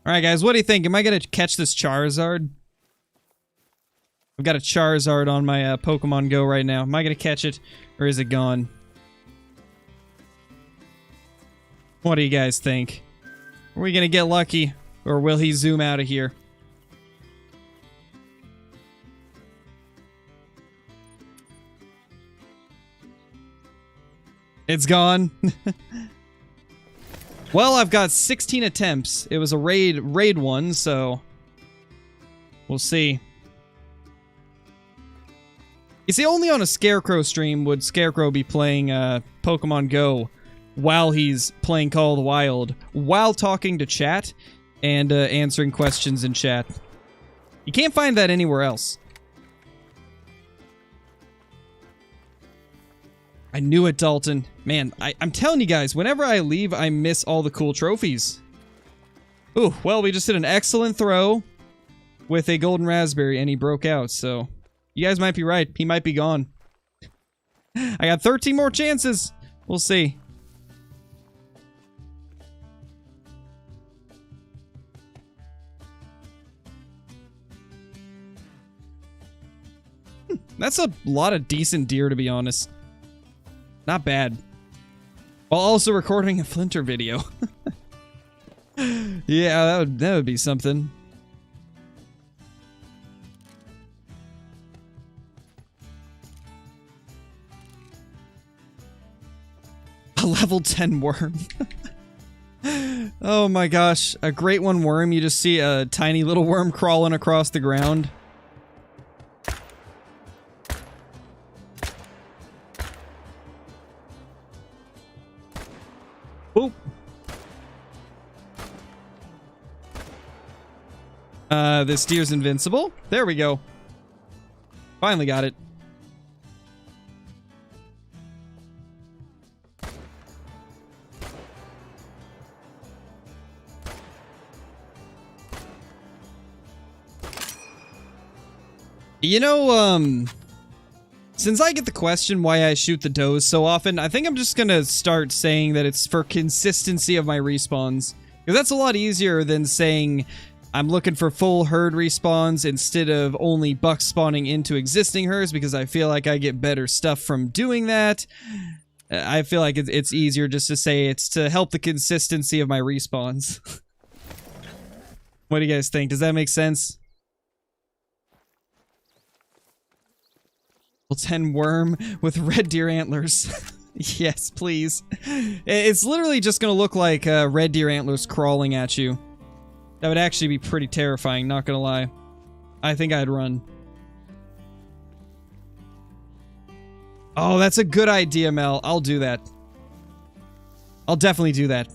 Alright guys, what do you think? Am I gonna catch this Charizard? I've got a Charizard on my Pokemon Go right now. Am I gonna catch it, or is it gone? What do you guys think? Are we gonna get lucky, or will he zoom out of here? It's gone. Well, I've got 16 attempts. It was a raid one, so we'll see. You see, only on a Scarecrow stream would Scarecrow be playing Pokemon Go while he's playing Call of the Wild, while talking to chat and answering questions in chat. You can't find that anywhere else. I knew it, Dalton. Man, I'm telling you guys, whenever I leave, I miss all the cool trophies. Ooh, well, we just did an excellent throw with a golden raspberry, and he broke out, so you guys might be right. He might be gone. I got 13 more chances. We'll see. That's a lot of decent deer, to be honest. Not bad. While also recording a Flinter video. Yeah, that would be something. A level 10 worm. Oh my gosh, a great one worm. You just see a tiny little worm crawling across the ground. Boop. This deer's invincible. There we go. Finally got it. You know, since I get the question why I shoot the does so often, I think I'm just gonna start saying that it's for consistency of my respawns. Because that's a lot easier than saying I'm looking for full herd respawns instead of only bucks spawning into existing herds, because I feel like I get better stuff from doing that. I feel like it's easier just to say it's to help the consistency of my respawns. What do you guys think? Does that make sense? Level 10 worm with red deer antlers. Yes, please. It's literally just gonna look like red deer antlers crawling at you. That would actually be pretty terrifying, not gonna lie. I think I'd run. Oh, that's a good idea, Mel. I'll do that. I'll definitely do that.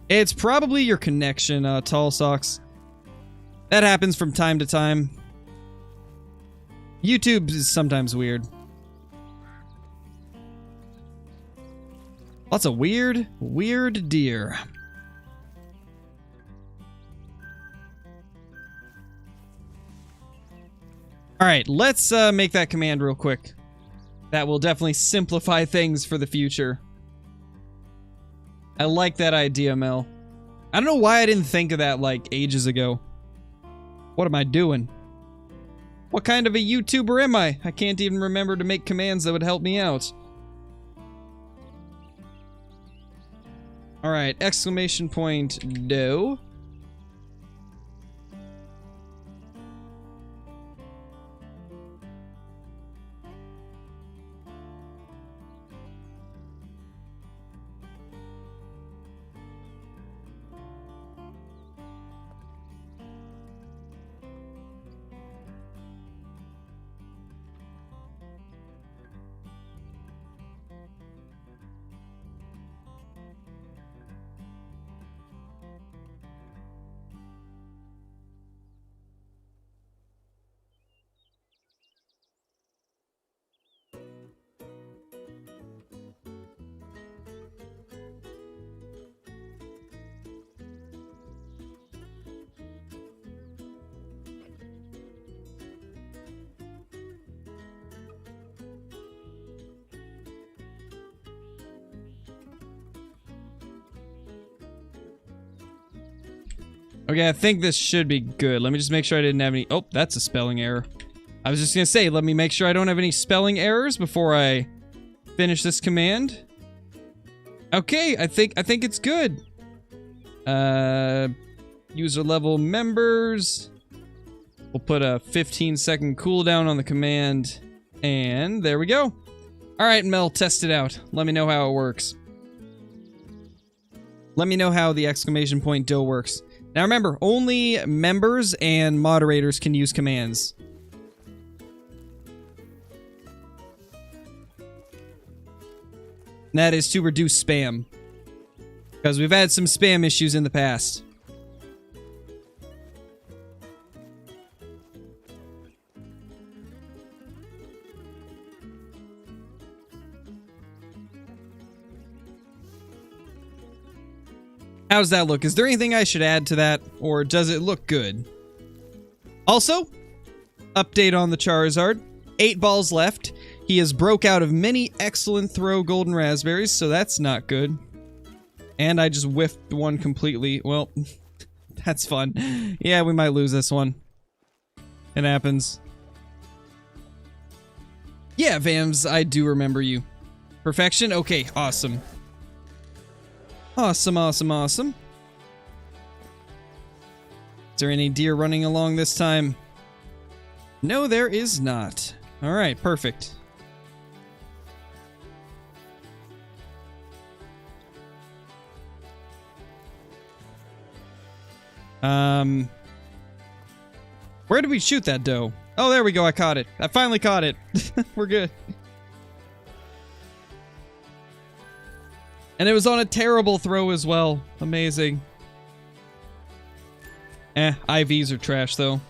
It's probably your connection, Tall Socks. That happens from time to time. YouTube is sometimes weird. Lots of weird deer. Alright, let's make that command real quick. That will definitely simplify things for the future. I like that idea, Mel. I don't know why I didn't think of that, like, ages ago. What am I doing? What kind of a YouTuber am I? I can't even remember to make commands that would help me out. Alright, exclamation point, no. Okay, I think this should be good. Let me just make sure I didn't have any... Oh, that's a spelling error. I was just gonna say, let me make sure I don't have any spelling errors before I finish this command. Okay, I think it's good. User level members. We'll put a 15-second cooldown on the command. And there we go. Alright, Mel, test it out. Let me know how it works. Let me know how the exclamation point do works. Now remember, only members and moderators can use commands. And that is to reduce spam. Because we've had some spam issues in the past. How does that look? Is there anything I should add to that? Or does it look good? Also, update on the Charizard. 8 balls left. He has broke out of many excellent throw golden raspberries, so that's not good. And I just whiffed one completely. Well, that's fun. Yeah, we might lose this one. It happens. Yeah, Vams, I do remember you. Perfection? Okay, awesome. Awesome, awesome, awesome. Is there any deer running along this time? No, there is not. All right, perfect. Where did we shoot that doe? Oh, there we go. I caught it. I finally caught it. We're good. And it was on a terrible throw as well. Amazing. IVs are trash, though.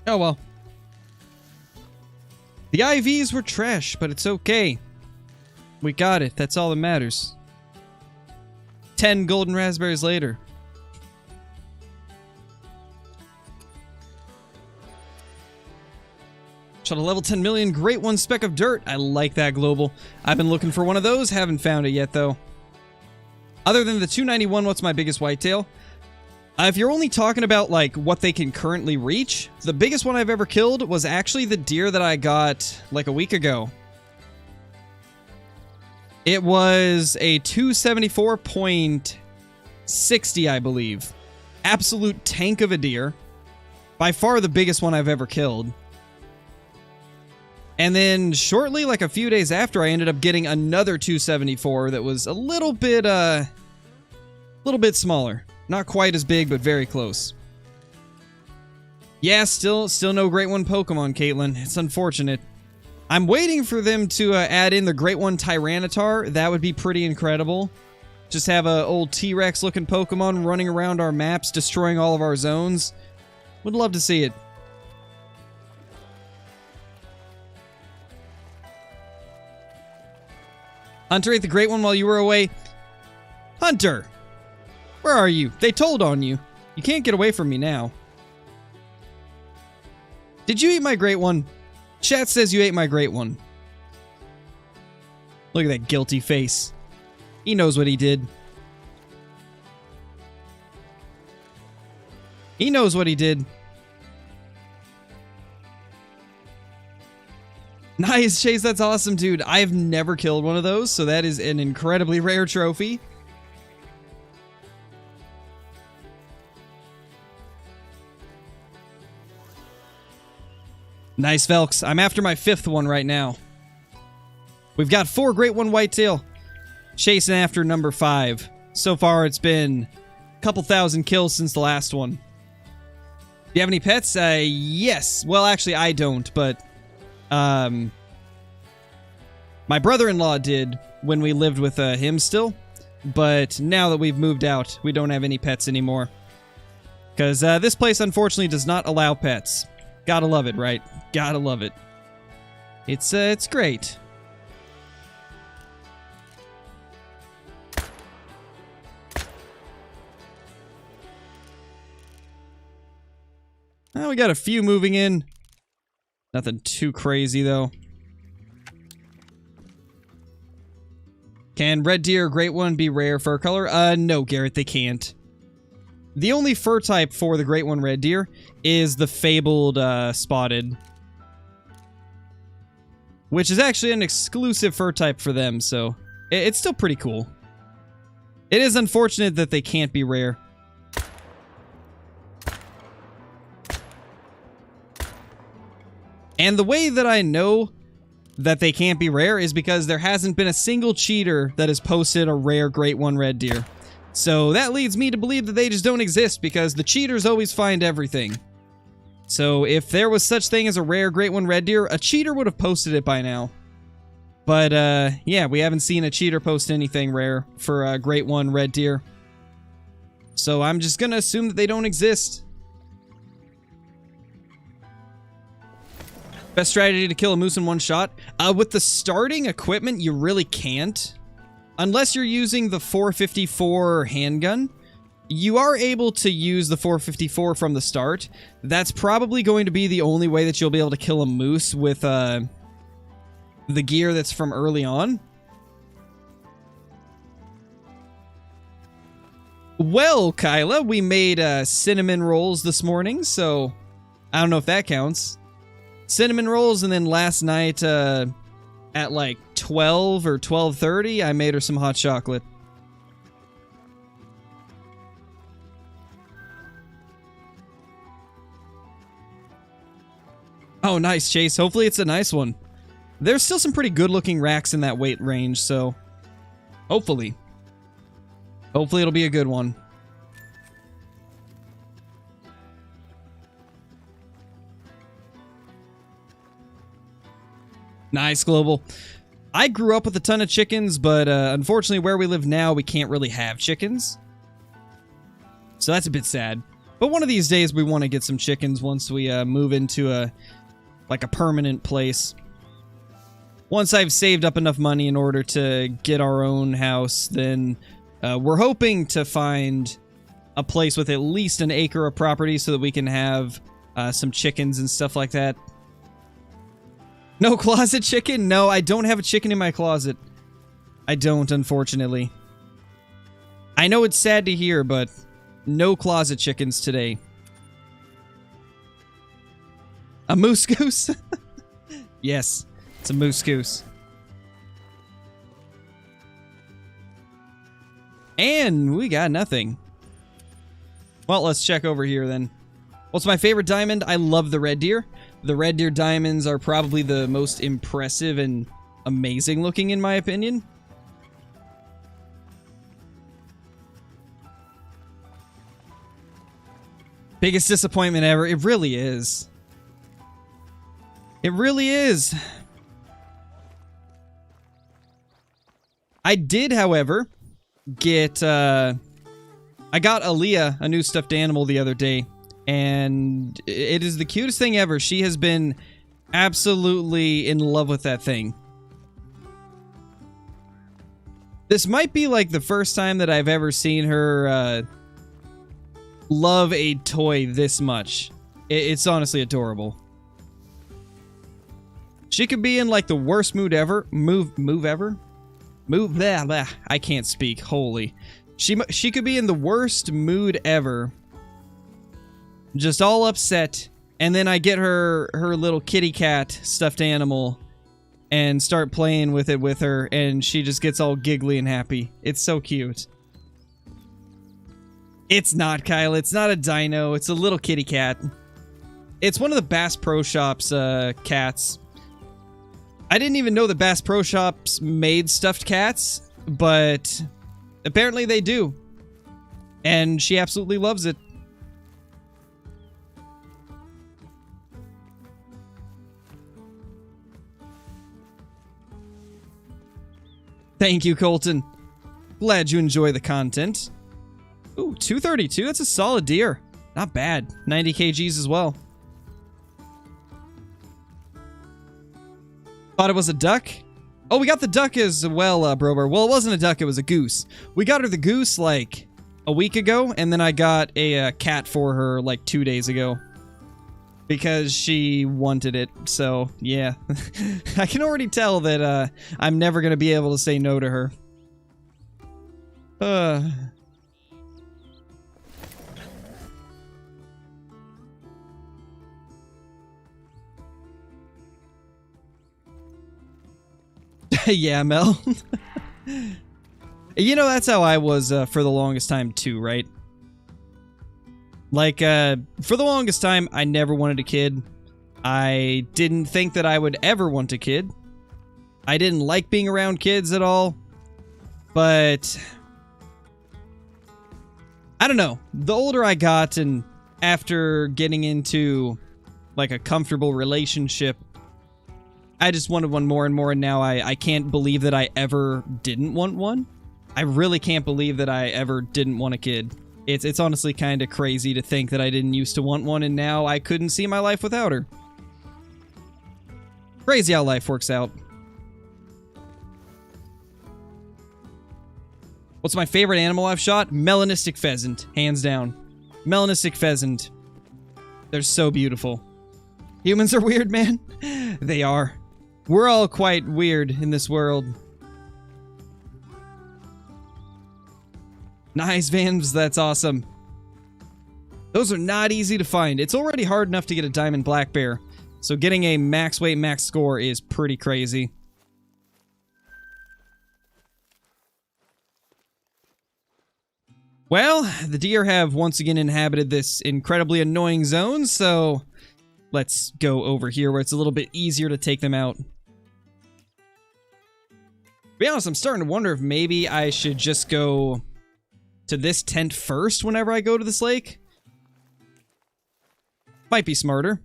Oh, well. The IVs were trash, but it's okay. We got it. That's all that matters. 10 golden raspberries later. Shot a level 10 million, great one speck of dirt. I like that global. I've been looking for one of those, haven't found it yet though. Other than the 291, what's my biggest whitetail? If you're only talking about like what they can currently reach, the biggest one I've ever killed was actually the deer that I got like a week ago. It was a 274.60, I believe. Absolute tank of a deer. By far the biggest one I've ever killed. And then shortly, like a few days after, I ended up getting another 274 that was a little bit smaller. Not quite as big, but very close. Yeah, still no Great One Pokemon, Caitlin. It's unfortunate. I'm waiting for them to add in the Great One Tyranitar. That would be pretty incredible. Just have a old T-Rex looking Pokemon running around our maps, destroying all of our zones. Would love to see it. Hunter ate the Great One while you were away. Hunter! Where are you? They told on you. You can't get away from me now. Did you eat my Great One? Chat says you ate my Great One. Look at that guilty face. He knows what he did. He knows what he did. Nice, Chase, that's awesome, dude. I've never killed one of those, so that is an incredibly rare trophy. Nice, Velks. I'm after my 5th one right now. We've got 4 Great One Whitetail. Chasing after number 5. So far, it's been a couple thousand kills since the last one. Do you have any pets? Yes. Well, actually, I don't, but... my brother-in-law did when we lived with him still, but now that we've moved out, we don't have any pets anymore. Because this place, unfortunately, does not allow pets. Gotta love it, right? Gotta love it. It's great. We got a few moving in. Nothing too crazy, though. Can red deer, Great One, be rare fur color? No, Garrett, they can't. The only fur type for the Great One red deer is the fabled spotted. Which is actually an exclusive fur type for them, so it's still pretty cool. It is unfortunate that they can't be rare. And the way that I know that they can't be rare is because there hasn't been a single cheater that has posted a rare Great One red deer. So that leads me to believe that they just don't exist because the cheaters always find everything. So if there was such thing as a rare Great One red deer, a cheater would have posted it by now. But yeah, we haven't seen a cheater post anything rare for a Great One red deer. So I'm just gonna assume that they don't exist. Best strategy to kill a moose in one shot? With the starting equipment, you really can't. Unless you're using the 454 handgun, you are able to use the 454 from the start. That's probably going to be the only way that you'll be able to kill a moose with the gear that's from early on. Well, Kyla, we made cinnamon rolls this morning, so I don't know if that counts. Cinnamon rolls, and then last night at like 12 or 12:30, I made her some hot chocolate. Oh, nice, Chase. Hopefully it's a nice one. There's still some pretty good-looking racks in that weight range, so hopefully. Hopefully it'll be a good one. Nice, Global. I grew up with a ton of chickens, but unfortunately where we live now, we can't really have chickens. So that's a bit sad. But one of these days, we want to get some chickens once we move into a permanent place. Once I've saved up enough money in order to get our own house, then we're hoping to find a place with at least an acre of property so that we can have some chickens and stuff like that. No closet chicken? No, I don't have a chicken in my closet. I don't, unfortunately. I know it's sad to hear, but no closet chickens today. A moose goose? Yes, it's a moose goose. And we got nothing. Well, let's check over here then. What's my favorite diamond? I love the red deer. The red deer diamonds are probably the most impressive and amazing looking in my opinion. Biggest disappointment ever. It really is. It really is. I did, however, get, I got Aaliyah a new stuffed animal the other day, and it is the cutest thing ever. She has been absolutely in love with that thing. This might be like the first time that I've ever seen her love a toy this much. It's honestly adorable. She could be in like the worst mood ever. Move ever? Move, blah, blah. I can't speak. Holy. She could be in the worst mood ever. Just all upset. And then I get her little kitty cat stuffed animal and start playing with it with her, and she just gets all giggly and happy. It's so cute. It's not, Kyle. It's not a dino. It's a little kitty cat. It's one of the Bass Pro Shops cats. I didn't even know that Bass Pro Shops made stuffed cats, but apparently they do. And she absolutely loves it. Thank you, Colton. Glad you enjoy the content. Ooh, 232. That's a solid deer. Not bad. 90 kgs as well. Thought it was a duck? Oh, we got the duck as well, Brober. Well, it wasn't a duck, it was a goose. We got her the goose, like, a week ago, and then I got a cat for her, like, 2 days ago. Because she wanted it, so, yeah. I can already tell that, I'm never gonna be able to say no to her. Yeah, Mel. You know, that's how I was for the longest time too, right? Like, for the longest time, I never wanted a kid. I didn't think that I would ever want a kid. I didn't like being around kids at all. But I don't know. The older I got, and after getting into like a comfortable relationship, I just wanted one more and more, and now I can't believe that I ever didn't want one. I really can't believe that I ever didn't want a kid. It's honestly kind of crazy to think that I didn't used to want one, and now I couldn't see my life without her. Crazy how life works out. What's my favorite animal I've shot? Melanistic pheasant, hands down. Melanistic pheasant. They're so beautiful. Humans are weird, man. They are. We're all quite weird in this world. Nice, Vans. That's awesome. Those are not easy to find. It's already hard enough to get a diamond black bear, so getting a max weight, max score is pretty crazy. Well, the deer have once again inhabited this incredibly annoying zone, so let's go over here where it's a little bit easier to take them out. To be honest, I'm starting to wonder if maybe I should just go to this tent first whenever I go to this lake. Might be smarter.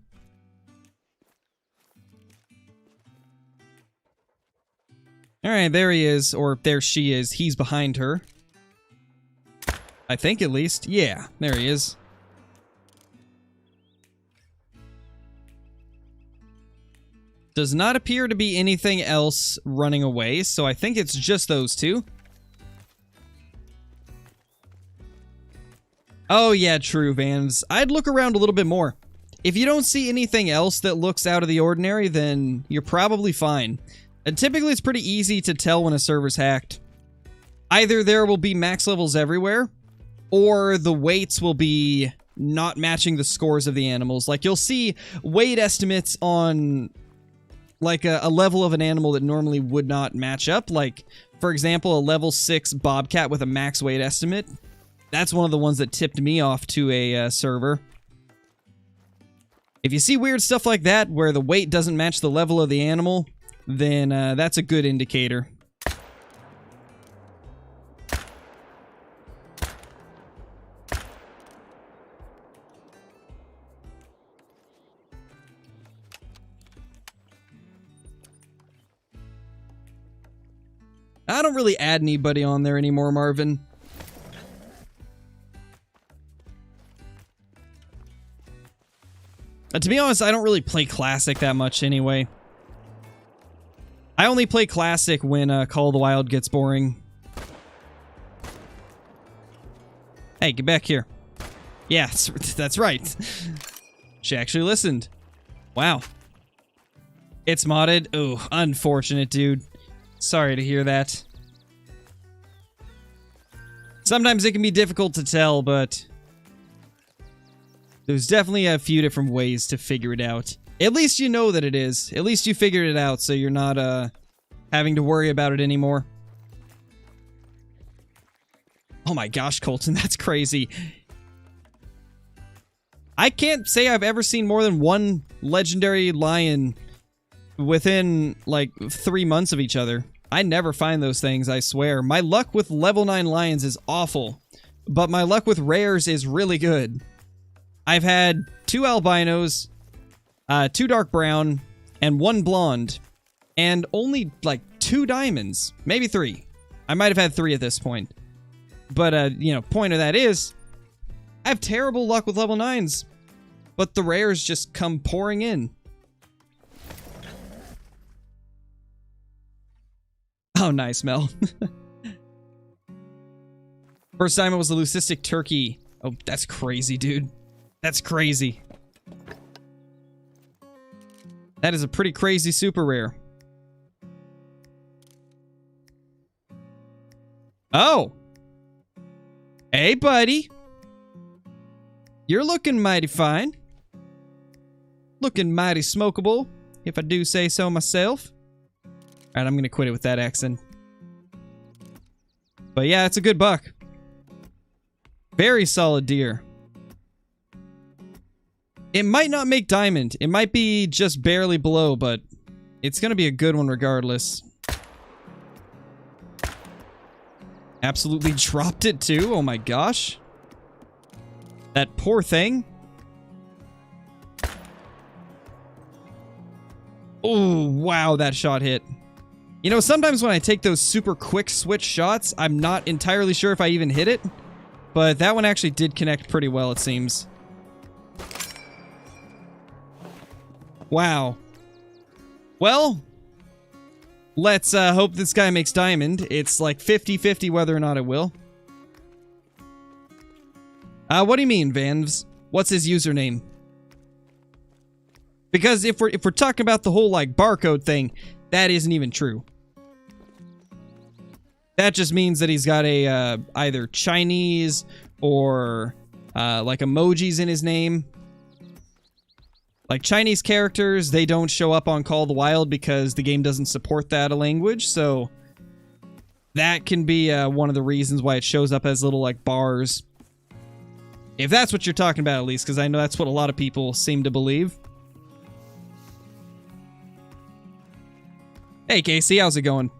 Alright, there he is, or there she is. He's behind her. I think, at least. Yeah, there he is. Does not appear to be anything else running away, so I think it's just those two. Oh yeah, true, Vans. I'd look around a little bit more. If you don't see anything else that looks out of the ordinary, then you're probably fine. And typically it's pretty easy to tell when a server's hacked. Either there will be max levels everywhere, or the weights will be not matching the scores of the animals. Like, you'll see weight estimates on, like, a level of an animal that normally would not match up. Like, for example, a level 6 bobcat with a max weight estimate. That's one of the ones that tipped me off to a server. If you see weird stuff like that, where the weight doesn't match the level of the animal, then that's a good indicator. I don't really add anybody on there anymore, Marvin. To be honest, I don't really play Classic that much anyway. I only play Classic when Call of the Wild gets boring. Hey, get back here. Yeah, that's right. She actually listened. Wow. It's modded? Oh, unfortunate, dude. Sorry to hear that. Sometimes it can be difficult to tell, but there's definitely a few different ways to figure it out. At least you know that it is. At least you figured it out, so you're not having to worry about it anymore. Oh my gosh, Colton, that's crazy. I can't say I've ever seen more than one legendary lion within, like, 3 months of each other. I never find those things, I swear. My luck with level 9 lions is awful, but my luck with rares is really good. I've had 2 albinos, 2 dark brown, and 1 blonde, and only, like, 2 diamonds. Maybe 3. I might have had 3 at this point. But, you know, point of that is, I have terrible luck with level 9s, but the rares just come pouring in. Oh, nice, Mel. First time it was a leucistic turkey. Oh, that's crazy, dude. That's crazy. That is a pretty crazy super rare. Oh! Hey, buddy. You're looking mighty fine. Looking mighty smokable, if I do say so myself. Alright, I'm gonna quit it with that accent. But yeah, it's a good buck. Very solid deer. It might not make diamond. It might be just barely below, but it's gonna be a good one regardless. Absolutely dropped it too. Oh my gosh. That poor thing. Oh, wow, that shot hit. You know, sometimes when I take those super quick switch shots, I'm not entirely sure if I even hit it. But that one actually did connect pretty well, it seems. Wow. Well, let's hope this guy makes diamond. It's like 50-50 whether or not it will. What do you mean, Vans? What's his username? Because if we're talking about the whole, like, barcode thing, that isn't even true. That just means that he's got a, either Chinese or, like, emojis in his name. Like, Chinese characters, they don't show up on Call of the Wild because the game doesn't support that language, so that can be, one of the reasons why it shows up as little, like, bars. If that's what you're talking about, at least, because I know that's what a lot of people seem to believe. Hey, Casey, how's it going?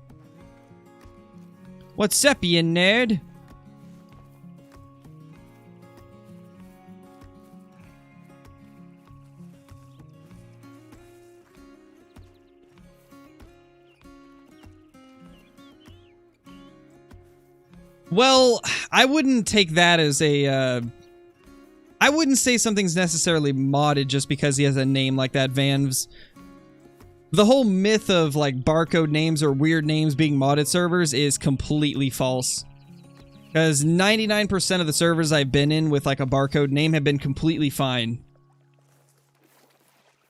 What's up, you nerd? Well, I wouldn't take that as a, I wouldn't say something's necessarily modded just because he has a name like that, Vanves. The whole myth of, like, barcode names or weird names being modded servers is completely false. Because 99% of the servers I've been in with, like, a barcode name have been completely fine.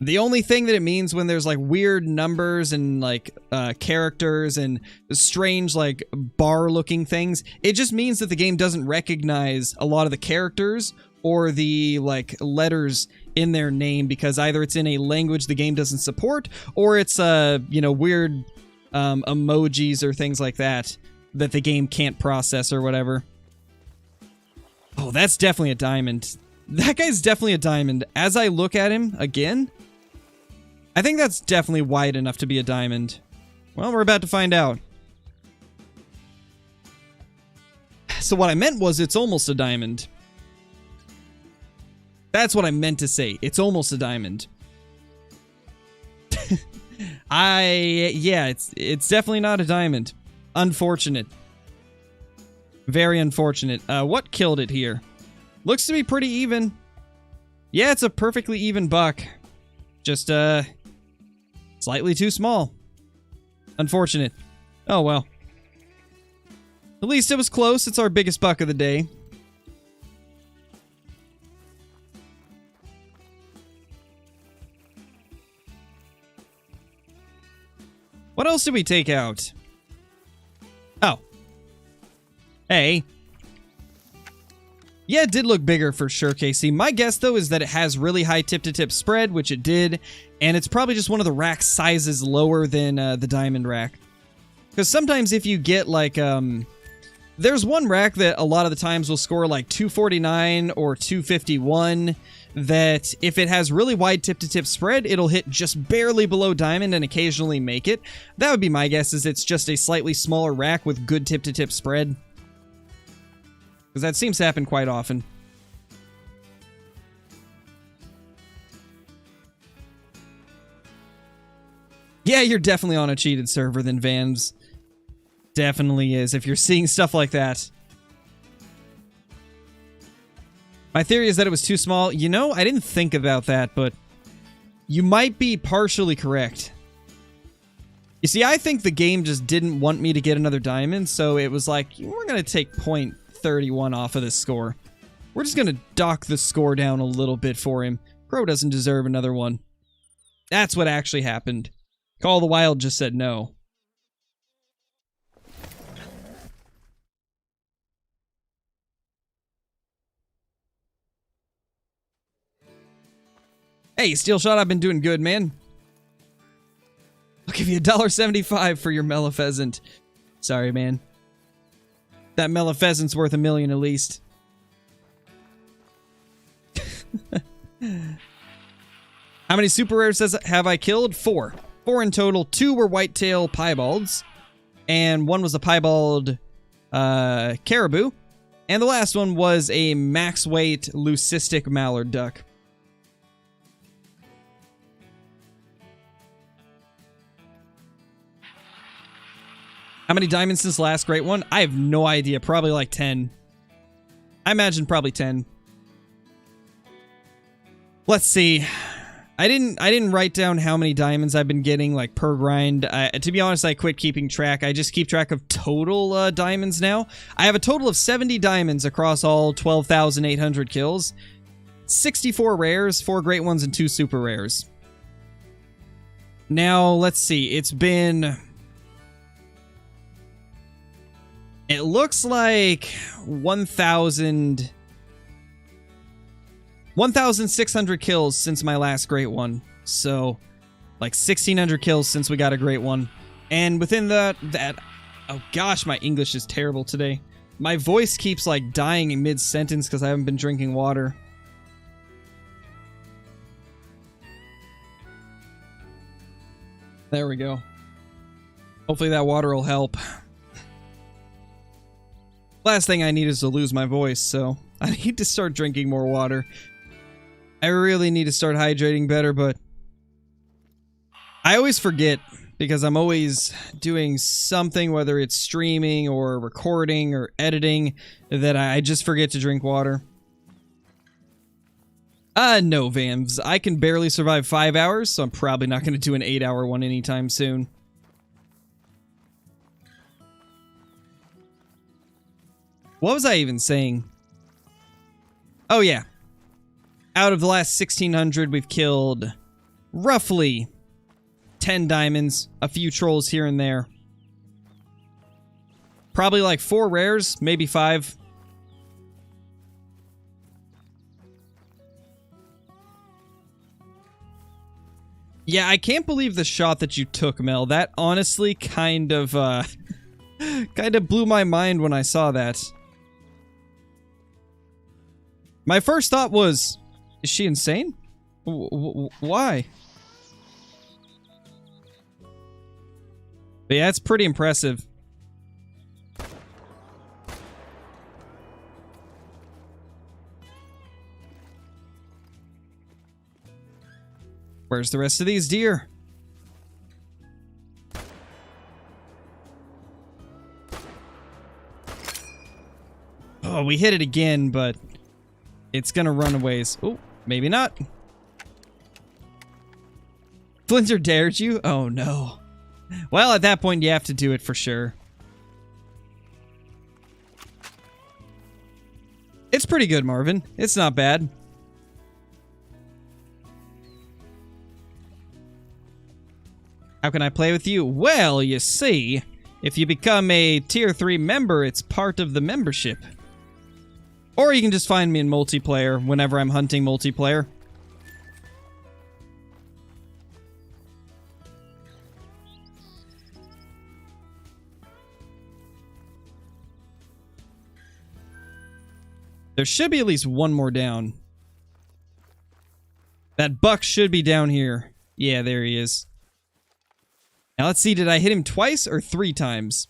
The only thing that it means when there's, like, weird numbers and, like, characters and strange, like, bar-looking things, it just means that the game doesn't recognize a lot of the characters or the, like, letters in their name because either it's in a language the game doesn't support or it's, you know, weird emojis or things like that that the game can't process or whatever. Oh, that's definitely a diamond. That guy's definitely a diamond. As I look at him again, I think that's definitely wide enough to be a diamond. Well, we're about to find out. So what I meant was it's almost a diamond. That's what I meant to say. It's almost a diamond. Yeah, it's definitely not a diamond. Unfortunate. Very unfortunate. What killed it here? Looks to be pretty even. Yeah, it's a perfectly even buck. Just, slightly too small. Unfortunate. Oh, well. At least it was close. It's our biggest buck of the day. What else did we take out? Oh. Hey. Yeah, it did look bigger for sure, Casey. My guess, though, is that it has really high tip-to-tip spread, which it did, and it's probably just one of the rack sizes lower than the diamond rack. Because sometimes if you get, like, there's one rack that a lot of the times will score, like, 249 or 251, that if it has really wide tip-to-tip spread, it'll hit just barely below diamond and occasionally make it. That would be my guess, is it's just a slightly smaller rack with good tip-to-tip spread. Because that seems to happen quite often. Yeah, you're definitely on a cheated server than Van's. Definitely is, if you're seeing stuff like that. My theory is that it was too small. You know, I didn't think about that, but you might be partially correct. You see, I think the game just didn't want me to get another diamond, so it was like, we're going to take 0.31 off of this score. We're just going to dock the score down a little bit for him. Crow doesn't deserve another one. That's what actually happened. Call of the Wild just said no. Hey, Steel Shot, I've been doing good, man. I'll give you $1.75 for your mellow pheasant. Sorry, man. That mellow pheasant's worth $1 million at least. How many super rares have I killed? 4. 4 in total. 2 were whitetail piebalds. And 1 was a piebald caribou. And the last one was a max weight leucistic mallard duck. How many diamonds since the last great one? I have no idea. Probably like 10. I imagine probably 10. Let's see. I didn't write down how many diamonds I've been getting, like, per grind. To be honest, I quit keeping track. I just keep track of total diamonds now. I have a total of 70 diamonds across all 12,800 kills. 64 rares, 4 great ones, and 2 super rares. Now, let's see. It's been... It looks like 1,600 kills since my last great one. So, like 1,600 kills since we got a great one. And within that, oh gosh, my English is terrible today. My voice keeps like dying in mid-sentence because I haven't been drinking water. There we go. Hopefully that water will help. Last thing I need is to lose my voice, so I need to start drinking more water. I really need to start hydrating better, but I always forget because I'm always doing something, whether it's streaming or recording or editing, that I just forget to drink water. No, Vams. I can barely survive 5 hours, so I'm probably not going to do an 8-hour one anytime soon. What was I even saying? Oh, yeah. Out of the last 1,600, we've killed roughly 10 diamonds, a few trolls here and there. Probably like 4 rares, maybe 5. Yeah, I can't believe the shot that you took, Mel. That honestly kind of blew my mind when I saw that. My first thought was, is she insane? Why? But yeah, it's pretty impressive. Where's the rest of these deer? Oh, we hit it again, but it's gonna run a ways. Oh, maybe not. Flinter dared you? Oh, no. Well, at that point, you have to do it for sure. It's pretty good, Marvin. It's not bad. How can I play with you? Well, you see, if you become a Tier 3 member, it's part of the membership. Or you can just find me in multiplayer whenever I'm hunting multiplayer. There should be at least one more down. That buck should be down here. Yeah, there he is. Now let's see, did I hit him twice or 3 times?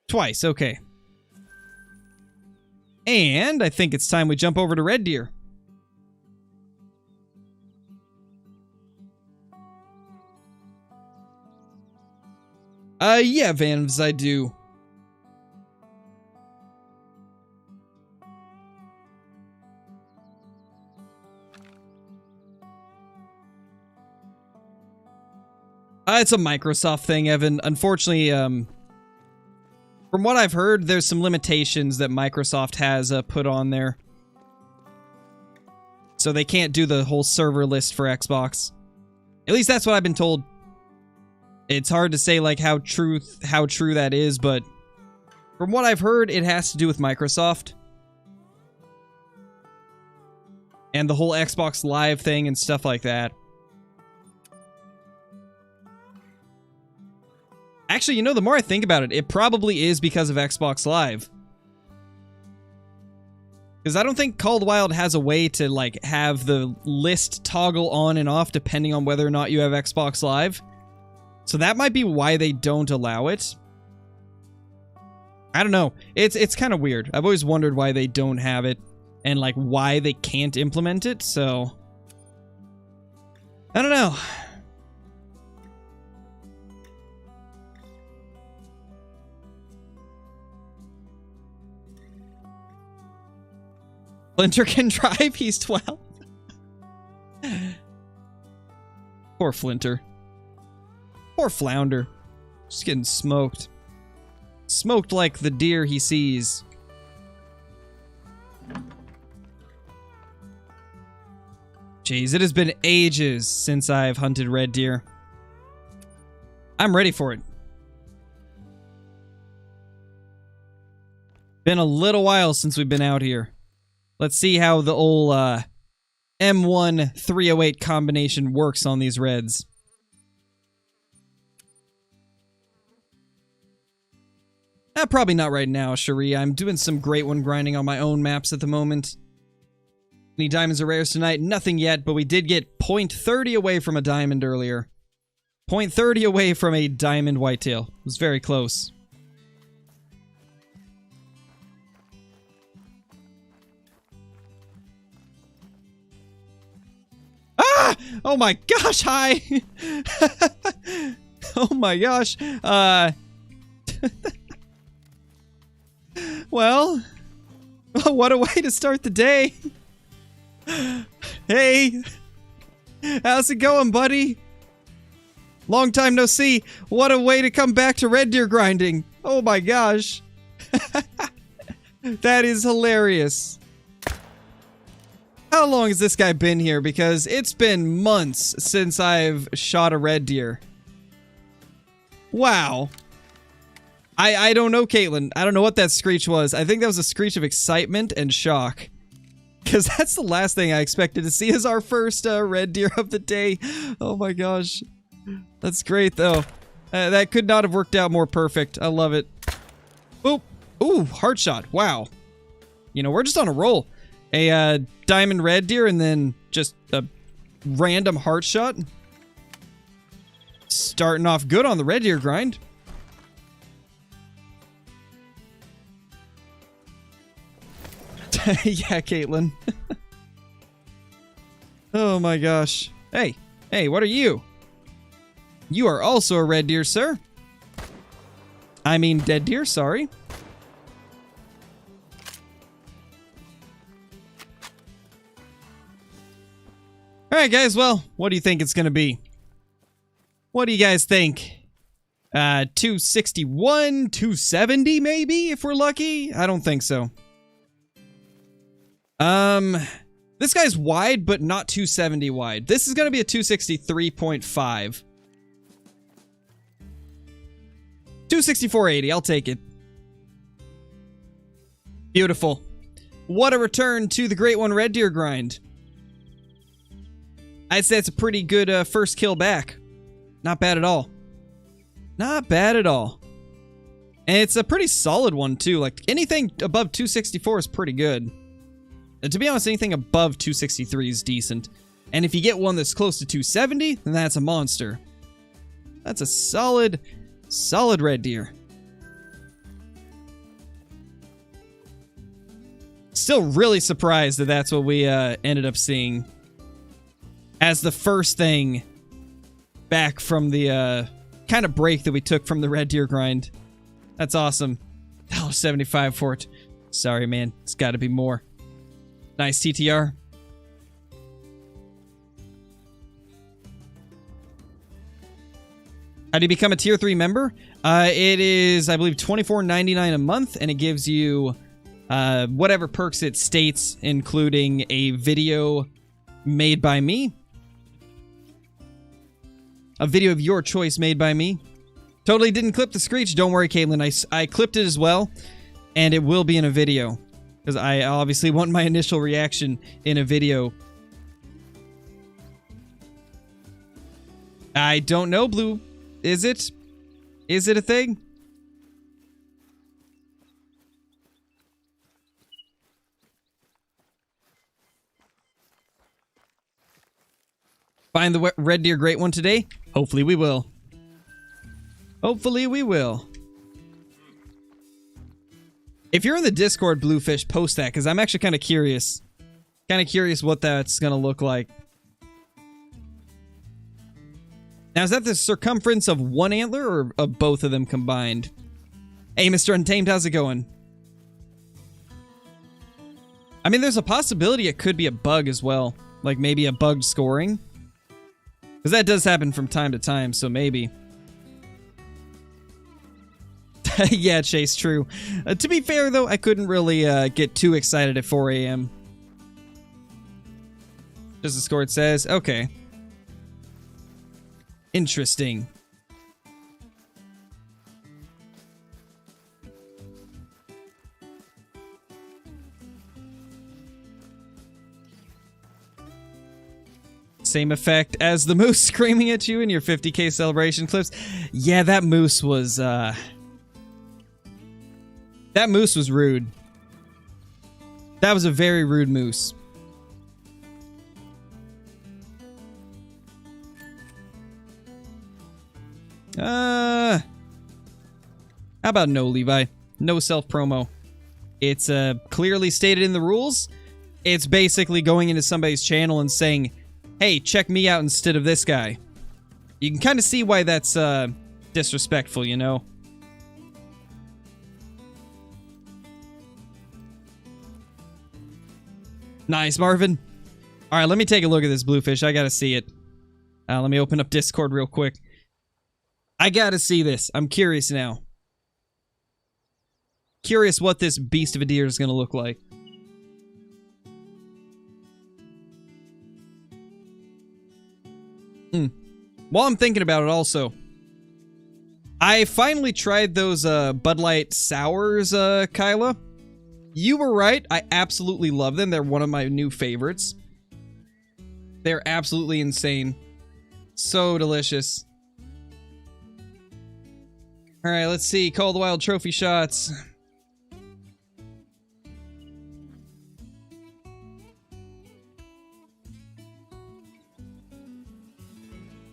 Twice, okay. And I think it's time we jump over to red deer. Yeah, Vans, I do. It's a Microsoft thing, Evan. Unfortunately, from what I've heard, there's some limitations that Microsoft has put on there. So they can't do the whole server list for Xbox. At least that's what I've been told. It's hard to say like how true that is, but from what I've heard, it has to do with Microsoft. And the whole Xbox Live thing and stuff like that. Actually, you know, the more I think about it, it probably is because of Xbox Live. Because I don't think Call of the Wild has a way to, like, have the list toggle on and off depending on whether or not you have Xbox Live. So that might be why they don't allow it. I don't know. It's kind of weird. I've always wondered why they don't have it and, like, why they can't implement it, so I don't know. Flinter can drive, he's 12. Poor Flinter. Poor Flounder. Just getting smoked. Smoked like the deer he sees. Jeez, it has been ages since I've hunted red deer. I'm ready for it. Been a little while since we've been out here. Let's see how the old M1 308 combination works on these reds. Probably not right now, Cherie. I'm doing some great one grinding on my own maps at the moment. Any diamonds or rares tonight? Nothing yet, but we did get .30 away from a diamond earlier. .30 away from a diamond whitetail. It was very close. Ah! Oh my gosh, hi! Oh my gosh. Well, what a way to start the day. Hey, how's it going, buddy? Long time no see. What a way to come back to red deer grinding. Oh my gosh. That is hilarious. How long has this guy been here? Because it's been months since I've shot a red deer. Wow. I don't know, Caitlin. I don't know what that screech was. I think that was a screech of excitement and shock. Because that's the last thing I expected to see as our first red deer of the day. Oh my gosh. That's great, though. That could not have worked out more perfect. I love it. Oop. Ooh, heart shot. Wow. You know, we're just on a roll. A diamond red deer and then just a random heart shot. Starting off good on the red deer grind. Yeah, Caitlin. Oh my gosh. Hey, hey, what are you? You are also a red deer, sir. I mean dead deer, sorry. Alright guys, well, what do you think it's gonna be? What do you guys think? 261, 270 maybe, if we're lucky? I don't think so. This guy's wide, but not 270 wide. This is gonna be a 263.5. 264.80, I'll take it. Beautiful. What a return to the Great One Red Deer grind. I'd say it's a pretty good first kill back. Not bad at all. Not bad at all. And it's a pretty solid one, too. Like, anything above 264 is pretty good. And to be honest, anything above 263 is decent. And if you get one that's close to 270, then that's a monster. That's a solid, solid red deer. Still really surprised that that's what we ended up seeing as the first thing back from the kind of break that we took from the red deer grind. That's awesome. $1.75 for it. Sorry, man. It's got to be more. Nice TTR. How do you become a tier 3 member? It is, I believe, $24.99 a month, and it gives you whatever perks it states, including a video made by me. A video of your choice made by me. Totally didn't clip the screech. Don't worry, Caitlin. I clipped it as well, and it will be in a video. Because I obviously want my initial reaction in a video. I don't know, Blue. Is it? Is it a thing? Find the red deer great one today? Hopefully we will. Hopefully we will. If you're in the Discord, Bluefish, post that, because I'm actually kind of curious. Kind of curious what that's going to look like. Now, is that the circumference of one antler, or of both of them combined? Hey, Mr. Untamed, how's it going? I mean, there's a possibility it could be a bug as well. Like, maybe a bugged scoring. Because that does happen from time to time, so maybe. Yeah, Chase, true. To be fair, though, I couldn't really get too excited at 4 a.m. Just the score it says. Okay. Interesting. Same effect as the moose screaming at you in your 50k celebration clips. Yeah, that moose was rude. That was a very rude moose. How about no, Levi? No self-promo. It's clearly stated in the rules. It's basically going into somebody's channel and saying, hey, check me out instead of this guy. You can kind of see why that's disrespectful, you know? Nice, Marvin. All right, let me take a look at this bluefish. I gotta see it. Let me open up Discord real quick. I gotta see this. I'm curious now. Curious what this beast of a deer is gonna look like. While I'm thinking about it also, I finally tried those Bud Light Sours, Kyla. You were right. I absolutely love them. They're one of my new favorites. They're absolutely insane. So delicious. Alright, let's see. Call the Wild trophy shots.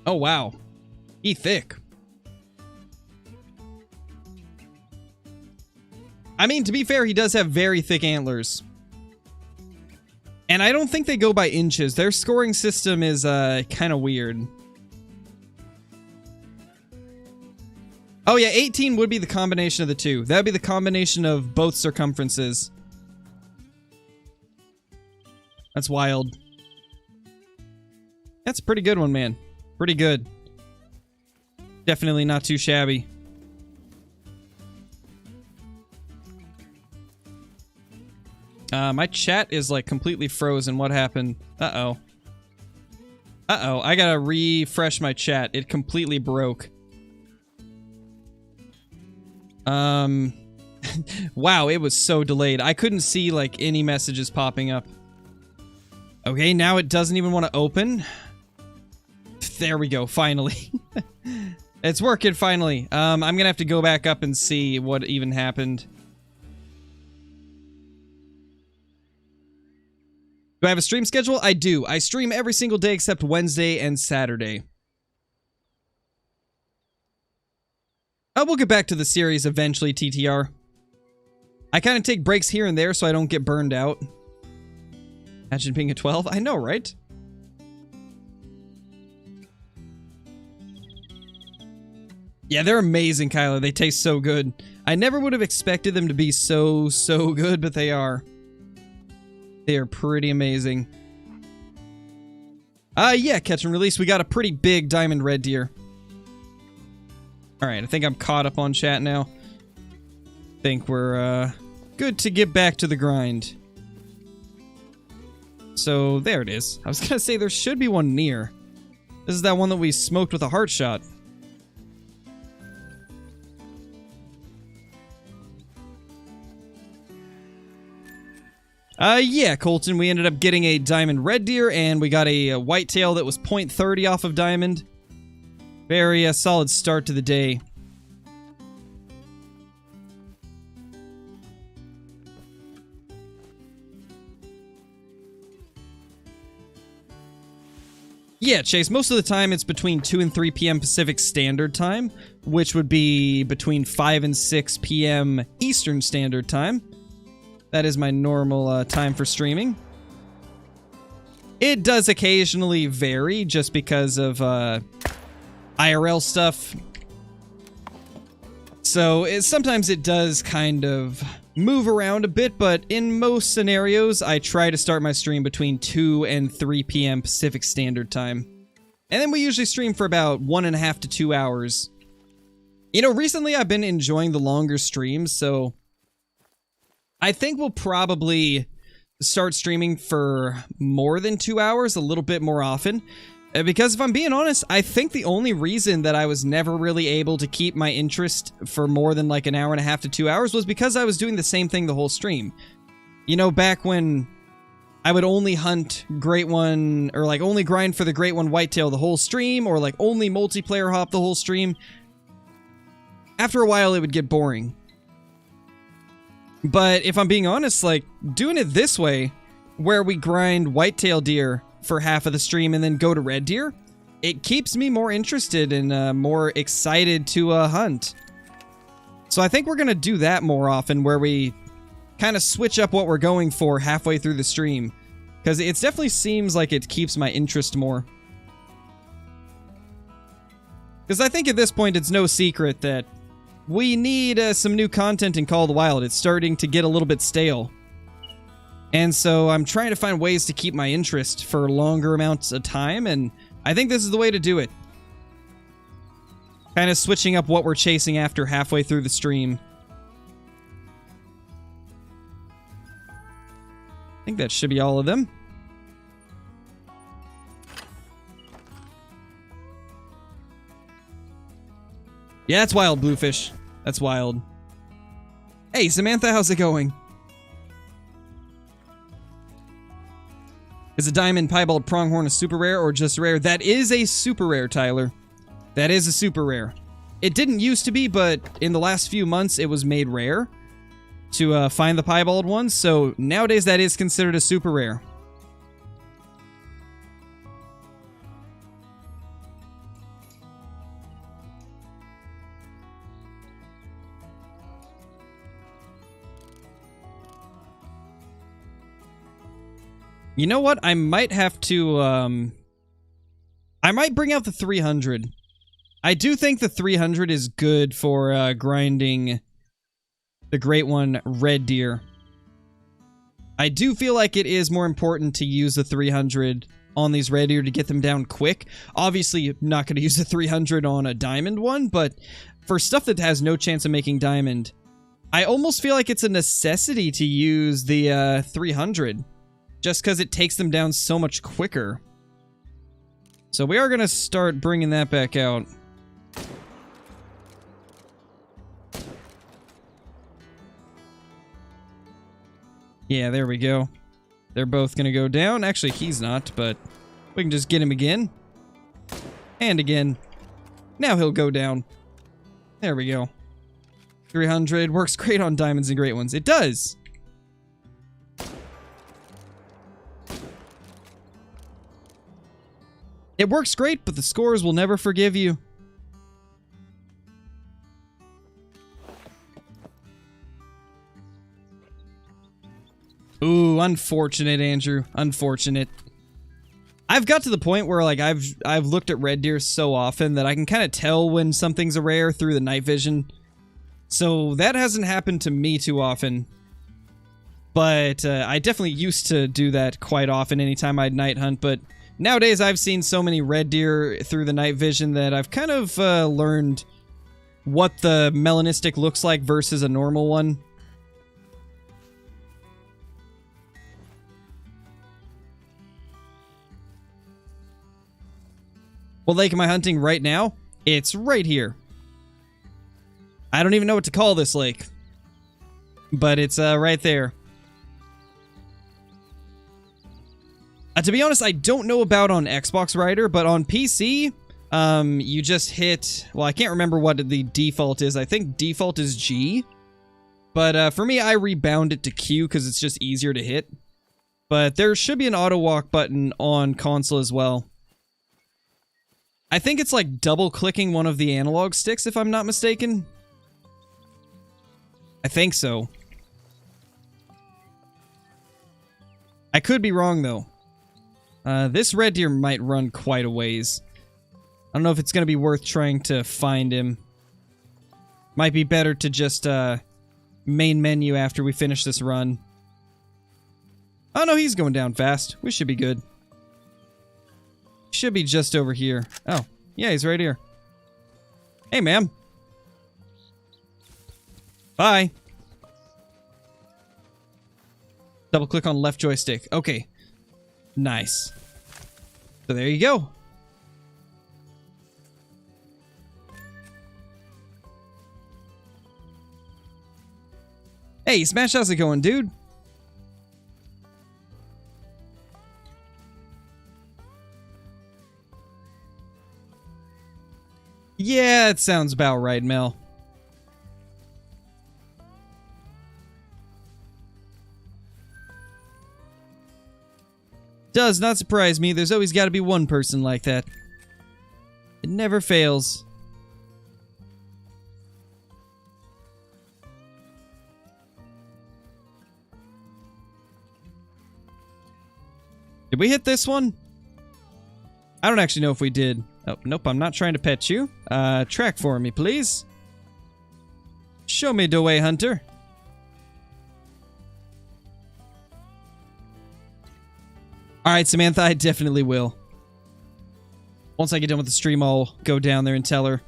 Oh, wow. He thick. I mean, to be fair, he does have very thick antlers. And I don't think they go by inches. Their scoring system is kind of weird. Oh yeah, 18 would be the combination of the two. That would be the combination of both circumferences. That's wild. That's a pretty good one, man. Pretty good. Definitely not too shabby. My chat is like completely frozen. What happened? Uh-oh. Uh-oh, I gotta refresh my chat. It completely broke. Wow, it was so delayed. I couldn't see like any messages popping up. Okay, now it doesn't even want to open. There we go, finally. It's working finally. I'm gonna have to go back up and see what even happened. Do I have a stream schedule? I do. I stream every single day except Wednesday and Saturday. We'll get back to the series eventually, TTR. I kind of take breaks here and there so I don't get burned out. Imagine being a 12. I know, right? Yeah, they're amazing, Kyla. They taste so good. I never would have expected them to be so good, but they are. They are pretty amazing. Yeah, catch and release. We got a pretty big diamond red deer. Alright, I think I'm caught up on chat now. Think we're, good to get back to the grind. So, there it is. I was gonna say there should be one near. This is that one that we smoked with a heart shot. Yeah, Colton, we ended up getting a diamond red deer, and we got a whitetail that was .30 off of diamond. Very solid start to the day. Yeah, Chase, most of the time it's between 2 and 3 p.m. Pacific Standard Time, which would be between 5 and 6 p.m. Eastern Standard Time. That is my normal time for streaming. It does occasionally vary just because of IRL stuff. So sometimes it does kind of move around a bit, but in most scenarios, I try to start my stream between 2 and 3 p.m. Pacific Standard Time. And then we usually stream for about 1.5 to 2 hours. You know, recently I've been enjoying the longer streams, so I think we'll probably start streaming for more than 2 hours a little bit more often. Because if I'm being honest, I think the only reason that I was never really able to keep my interest for more than like 1.5 to 2 hours was because I was doing the same thing the whole stream. You know, back when I would only hunt Great One, or like only grind for the Great One Whitetail the whole stream, or like only multiplayer hop the whole stream, after a while it would get boring. But if I'm being honest, like, doing it this way, where we grind whitetail deer for half of the stream and then go to red deer, it keeps me more interested and more excited to hunt. So I think we're going to do that more often, where we kind of switch up what we're going for halfway through the stream. Because it definitely seems like it keeps my interest more. Because I think at this point it's no secret that we need some new content in Call of the Wild. It's starting to get a little bit stale. And so I'm trying to find ways to keep my interest for longer amounts of time, and I think this is the way to do it. Kind of switching up what we're chasing after halfway through the stream. I think that should be all of them. Yeah, that's wild, Bluefish. That's wild. Hey, Samantha, how's it going? Is a diamond piebald pronghorn a super rare or just rare? That is a super rare, Tyler. That is a super rare. It didn't used to be, but in the last few months it was made rare to find the piebald ones, so nowadays that is considered a super rare. You know what? I might have to, I might bring out the 300. I do think the 300 is good for, grinding the Great One Red Deer. I do feel like it is more important to use the 300 on these Red Deer to get them down quick. Obviously, I'm not going to use the 300 on a Diamond one, but for stuff that has no chance of making Diamond, I almost feel like it's a necessity to use the, 300. Just because it takes them down so much quicker. So we are going to start bringing that back out. Yeah, there we go. They're both going to go down. Actually, he's not, but we can just get him again. And again. Now he'll go down. There we go. 300 works great on diamonds and great ones. It does! It works great, but the scores will never forgive you. Ooh, unfortunate, Andrew. Unfortunate. I've got to the point where, like, I've looked at red deer so often that I can kind of tell when something's a rare through the night vision. So that hasn't happened to me too often. But I definitely used to do that quite often anytime I'd night hunt, but nowadays, I've seen so many red deer through the night vision that I've kind of learned what the melanistic looks like versus a normal one. What lake am I hunting right now? It's right here. I don't even know what to call this lake, but it's right there. To be honest, I don't know about on Xbox Rider, but on PC, you just hit... Well, I can't remember what the default is. I think default is G. But for me, I rebound it to Q because it's just easier to hit. But there should be an auto walk button on console as well. I think it's like double-clicking one of the analog sticks, if I'm not mistaken. I think so. I could be wrong, though. This red deer might run quite a ways. I don't know if it's going to be worth trying to find him. Might be better to just, main menu after we finish this run. Oh no, he's going down fast. We should be good. Should be just over here. Oh, yeah, he's right here. Hey, ma'am. Bye. Double click on left joystick. Okay. Nice. So there you go. Hey, Smash, how's it going, dude? Yeah, it sounds about right, Mel. Does not surprise me. There's always got to be one person like that. It never fails. Did we hit this one? I don't actually know if we did. Oh, nope, I'm not trying to pet you. Track for me, please. Show me the way, hunter. Alright, Samantha, I definitely will. Once I get done with the stream, I'll go down there and tell her.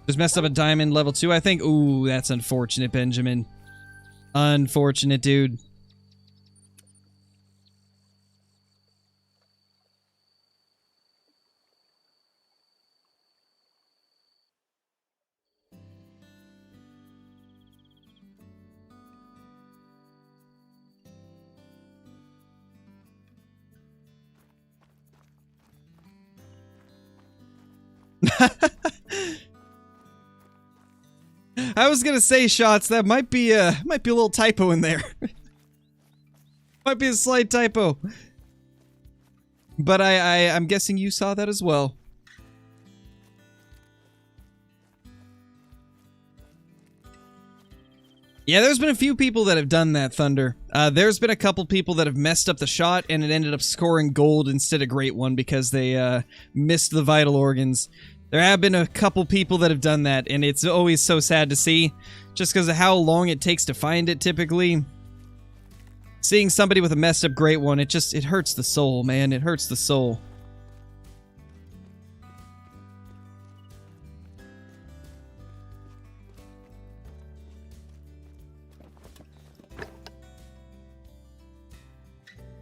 Just messed up a diamond level 2, I think. Ooh, that's unfortunate, Benjamin. Unfortunate, dude. I was gonna say, Shots, that might be a little typo in there. Might be a slight typo. But I'm guessing you saw that as well. Yeah, there's been a few people that have done that, Thunder. There's been a couple people that have messed up the shot and it ended up scoring gold instead of Great One because they missed the vital organs. There have been a couple people that have done that, and it's always so sad to see, just because of how long it takes to find it, typically. Seeing somebody with a messed up Great One, it hurts the soul, man. It hurts the soul.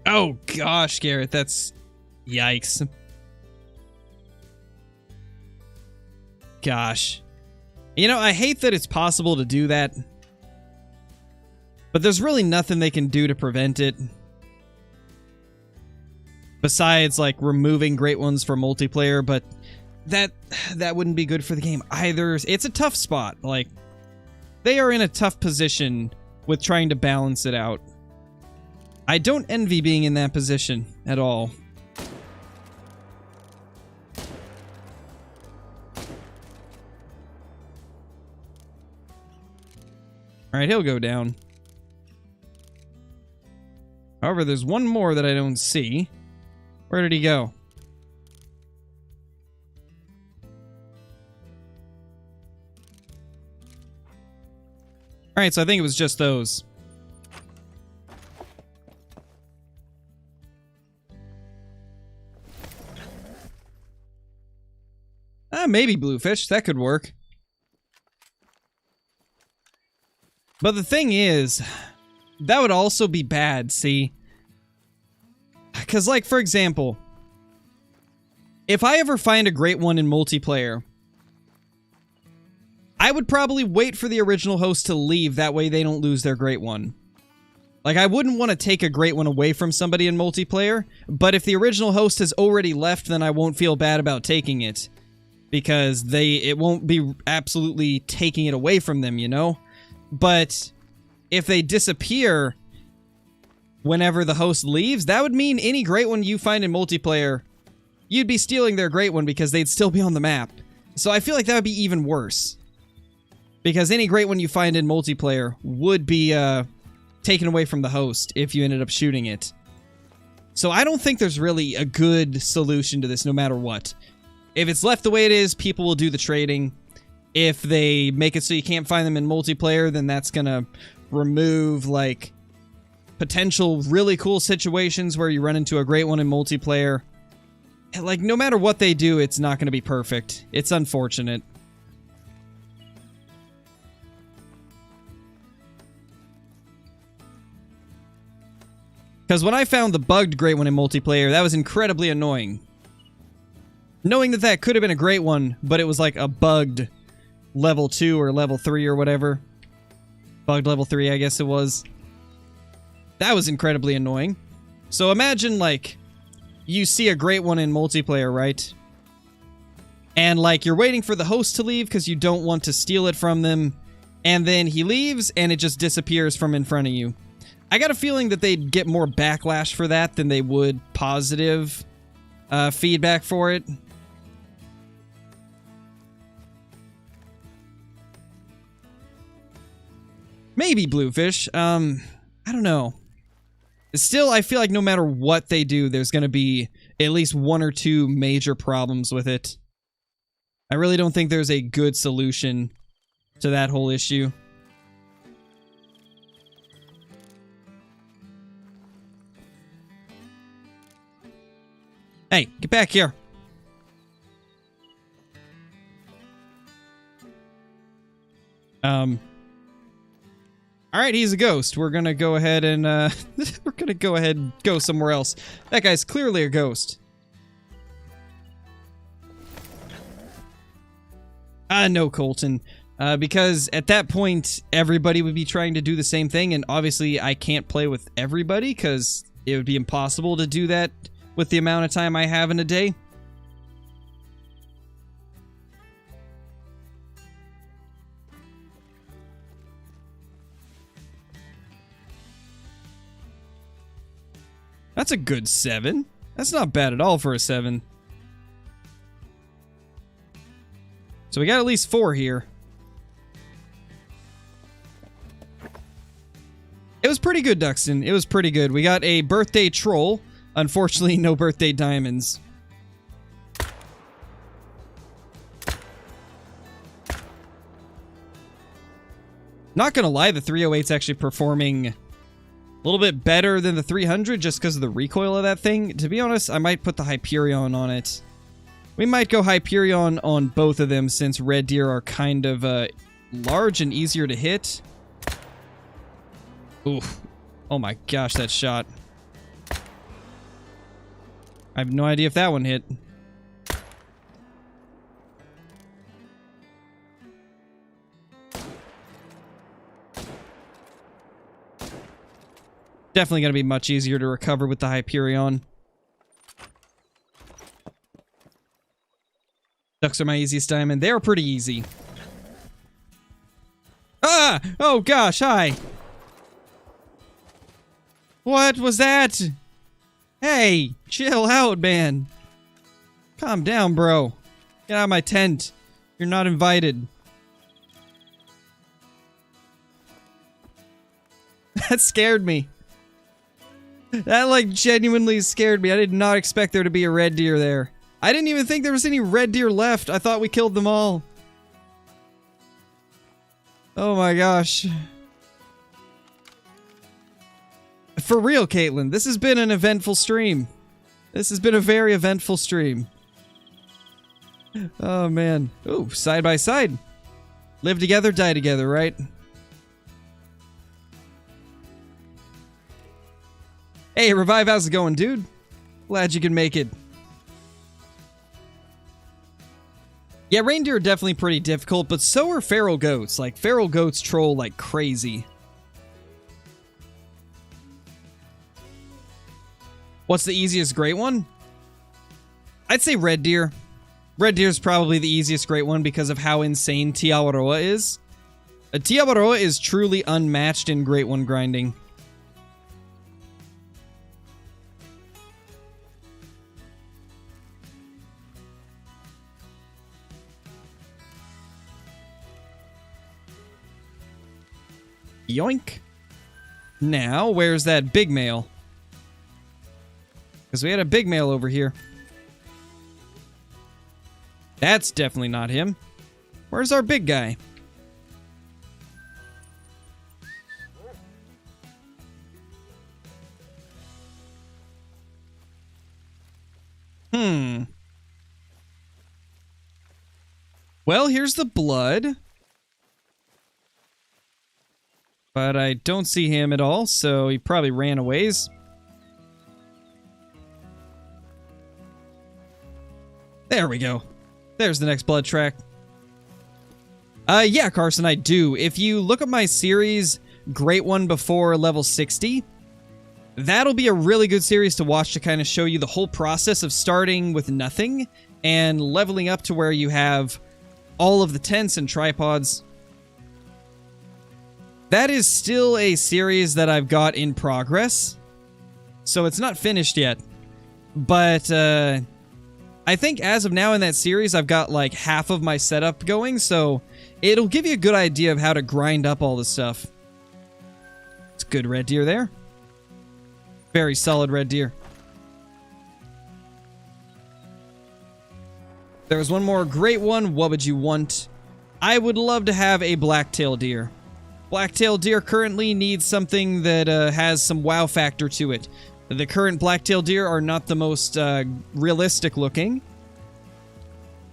Oh, gosh, Garrett, that's... Yikes. Gosh. You know, I hate that it's possible to do that. But there's really nothing they can do to prevent it. Besides, like, removing Great Ones for multiplayer, but that wouldn't be good for the game either. It's a tough spot. Like, they are in a tough position with trying to balance it out. I don't envy being in that position at all. Alright, he'll go down. However, there's one more that I don't see. Where did he go? Alright, so I think it was just those. Maybe Bluefish. That could work. But the thing is, that would also be bad, see? Because, like, for example, if I ever find a Great One in multiplayer, I would probably wait for the original host to leave, that way they don't lose their Great One. Like, I wouldn't want to take a Great One away from somebody in multiplayer, but if the original host has already left, then I won't feel bad about taking it. Because it won't be absolutely taking it away from them, you know? But if they disappear whenever the host leaves, that would mean any Great One you find in multiplayer, you'd be stealing their Great One because they'd still be on the map. So I feel like that would be even worse. Because any Great One you find in multiplayer would be taken away from the host if you ended up shooting it. So I don't think there's really a good solution to this no matter what. If it's left the way it is, people will do the trading. If they make it so you can't find them in multiplayer, then that's gonna remove, like, potential really cool situations where you run into a Great One in multiplayer. Like, no matter what they do, it's not gonna be perfect. It's unfortunate. Because when I found the bugged Great One in multiplayer, that was incredibly annoying. Knowing that that could have been a Great One, but it was like a bugged level 2 or level 3 or whatever. Bugged level 3, I guess it was. That was incredibly annoying. So imagine, like, you see a Great One in multiplayer, right? And, like, you're waiting for the host to leave because you don't want to steal it from them. And then he leaves and it just disappears from in front of you. I got a feeling that they'd get more backlash for that than they would positive feedback for it. Maybe Bluefish. I don't know. Still, I feel like no matter what they do, there's going to be at least one or two major problems with it. I really don't think there's a good solution to that whole issue. Hey, get back here. Alright, he's a ghost. We're gonna go ahead and, we're gonna go ahead and go somewhere else. That guy's clearly a ghost. No, Colton. Because at that point, everybody would be trying to do the same thing, and obviously I can't play with everybody, because it would be impossible to do that with the amount of time I have in a day. That's a good 7. That's not bad at all for a 7. So we got at least 4 here. It was pretty good, Duxton. It was pretty good. We got a birthday troll. Unfortunately, no birthday diamonds. Not gonna lie, the 308's actually performing a little bit better than the 300 just because of the recoil of that thing. To be honest, I might put the Hyperion on it. We might go Hyperion on both of them since red deer are kind of large and easier to hit. Oof. Oh my gosh, that shot. I have no idea if that one hit. Definitely going to be much easier to recover with the Hyperion. Ducks are my easiest diamond. They're pretty easy. Ah! Oh gosh, hi! What was that? Hey, chill out, man. Calm down, bro. Get out of my tent. You're not invited. That scared me. That, like, genuinely scared me. I did not expect there to be a red deer there. I didn't even think there was any red deer left. I thought we killed them all. Oh my gosh. For real, Caitlin, this has been an eventful stream. This has been a very eventful stream. Oh, man. Ooh, side by side. Live together, die together, right? Hey, Revive, how's it going, dude? Glad you can make it. Yeah, reindeer are definitely pretty difficult, but so are feral goats. Like, feral goats troll like crazy. What's the easiest great one? I'd say red deer. Red deer is probably the easiest great one because of how insane Tiawaroa is. A Tiawaroa is truly unmatched in great one grinding. Yoink. Now, where's that big male? Because we had a big male over here. That's definitely not him. Where's our big guy? Well, here's the blood. But I don't see him at all, so he probably ran a ways. There we go. There's the next blood track. Yeah, Carson, I do. If you look at my series, Great One Before Level 60, that'll be a really good series to watch to kind of show you the whole process of starting with nothing and leveling up to where you have all of the tents and tripods. That is still a series that I've got in progress, so it's not finished yet. But, I think as of now in that series, I've got like half of my setup going, so it'll give you a good idea of how to grind up all this stuff. It's good red deer there. Very solid red deer. There was one more great one. What would you want? I would love to have a blacktail deer. Blacktail deer currently needs something that has some wow factor to it. The current blacktail deer are not the most realistic looking.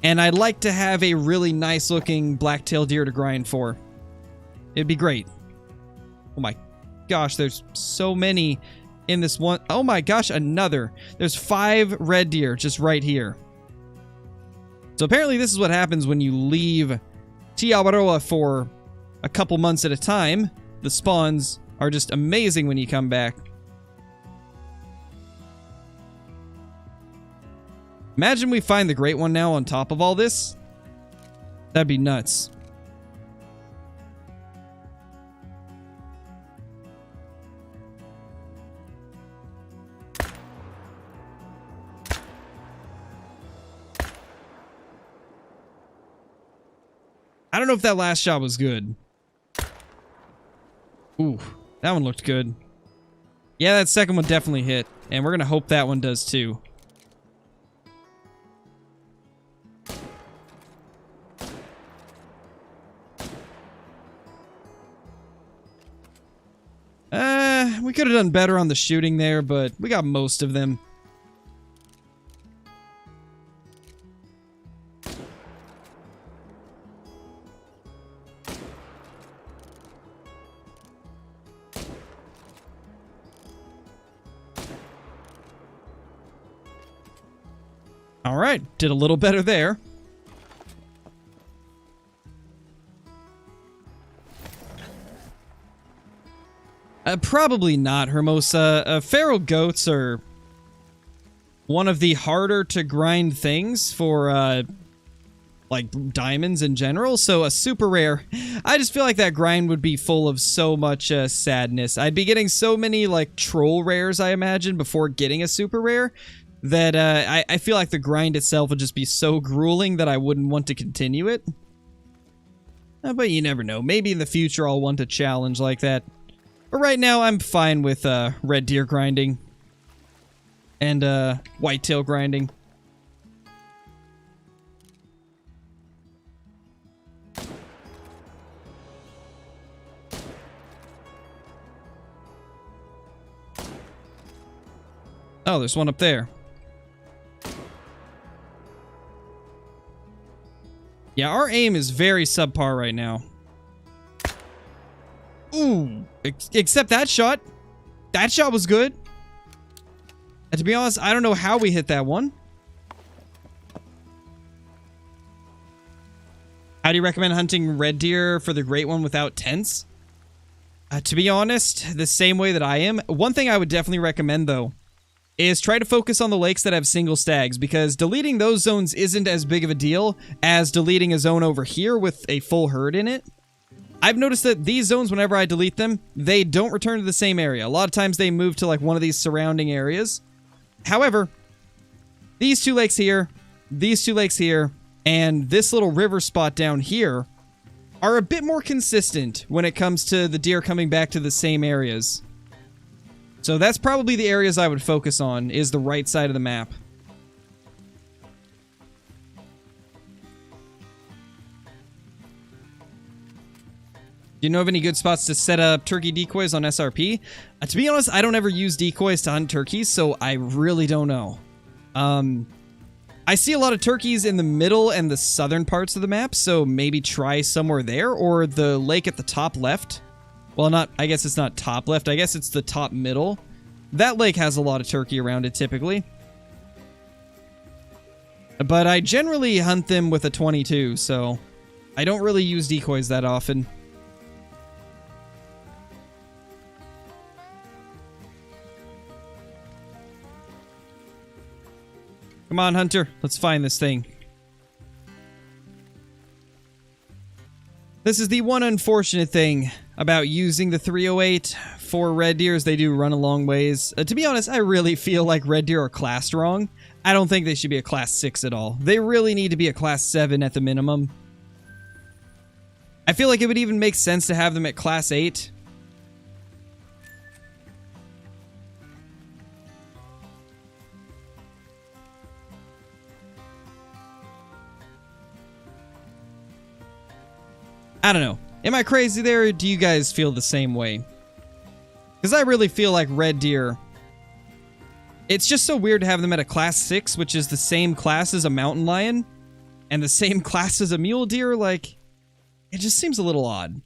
And I'd like to have a really nice looking blacktail deer to grind for. It'd be great. Oh my gosh, there's so many in this one. Oh my gosh, another. There's 5 red deer just right here. So apparently this is what happens when you leave Tiawaroa for a couple months at a time. The spawns are just amazing when you come back. Imagine we find the great one now on top of all this. That'd be nuts. I don't know if that last shot was good. Ooh, that one looked good. Yeah, that second one definitely hit. And we're going to hope that one does too. We could have done better on the shooting there, but we got most of them. All right, did a little better there. Probably not, Hermosa. Feral goats are one of the harder to grind things for, like, diamonds in general. So a super rare, I just feel like that grind would be full of so much sadness. I'd be getting so many, like, troll rares, I imagine, before getting a super rare, that I feel like the grind itself would just be so grueling that I wouldn't want to continue it. But you never know. Maybe in the future I'll want a challenge like that. But right now, I'm fine with red deer grinding and whitetail grinding. Oh, there's one up there. Yeah, our aim is very subpar right now. Ooh, except that shot. That shot was good. And to be honest, I don't know how we hit that one. How do you recommend hunting red deer for the great one without tents? To be honest, the same way that I am. One thing I would definitely recommend, though, is try to focus on the lakes that have single stags, because deleting those zones isn't as big of a deal as deleting a zone over here with a full herd in it. I've noticed that these zones, whenever I delete them, they don't return to the same area. A lot of times they move to like one of these surrounding areas. However, these 2 lakes here, these 2 lakes here, and this little river spot down here are a bit more consistent when it comes to the deer coming back to the same areas. So that's probably the areas I would focus on, is the right side of the map. Do you know of any good spots to set up turkey decoys on SRP? To be honest, I don't ever use decoys to hunt turkeys, so I really don't know. I see a lot of turkeys in the middle and the southern parts of the map, so maybe try somewhere there, or the lake at the top left. Well, I guess it's not top left, I guess it's the top middle. That lake has a lot of turkey around it, typically. But I generally hunt them with a 22, so I don't really use decoys that often. Come on, Hunter. Let's find this thing. This is the one unfortunate thing about using the 308 for red deer, is they do run a long ways. To be honest, I really feel like red deer are classed wrong. I don't think they should be a class 6 at all. They really need to be a class 7 at the minimum. I feel like it would even make sense to have them at class 8. I don't know. Am I crazy there, or do you guys feel the same way? Because I really feel like red deer... It's just so weird to have them at a class 6, which is the same class as a mountain lion, and the same class as a mule deer. Like, it just seems a little odd.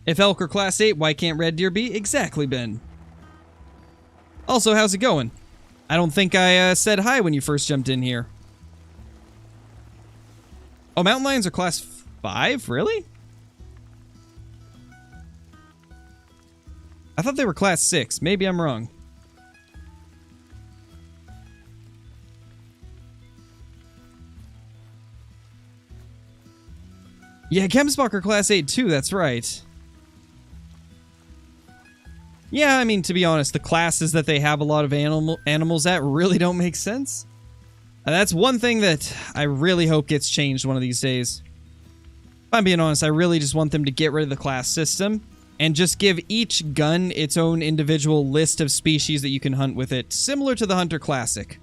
If elk are class 8, why can't red deer be? Exactly, Ben. Also, how's it going? I don't think I said hi when you first jumped in here. Oh, mountain lions are class 5? Really? I thought they were class 6. Maybe I'm wrong. Yeah, Gemsbach are class 8 too, that's right. Yeah, I mean, to be honest, the classes that they have a lot of animals at really don't make sense. And that's one thing that I really hope gets changed one of these days. If I'm being honest, I really just want them to get rid of the class system and just give each gun its own individual list of species that you can hunt with it, similar to the Hunter Classic.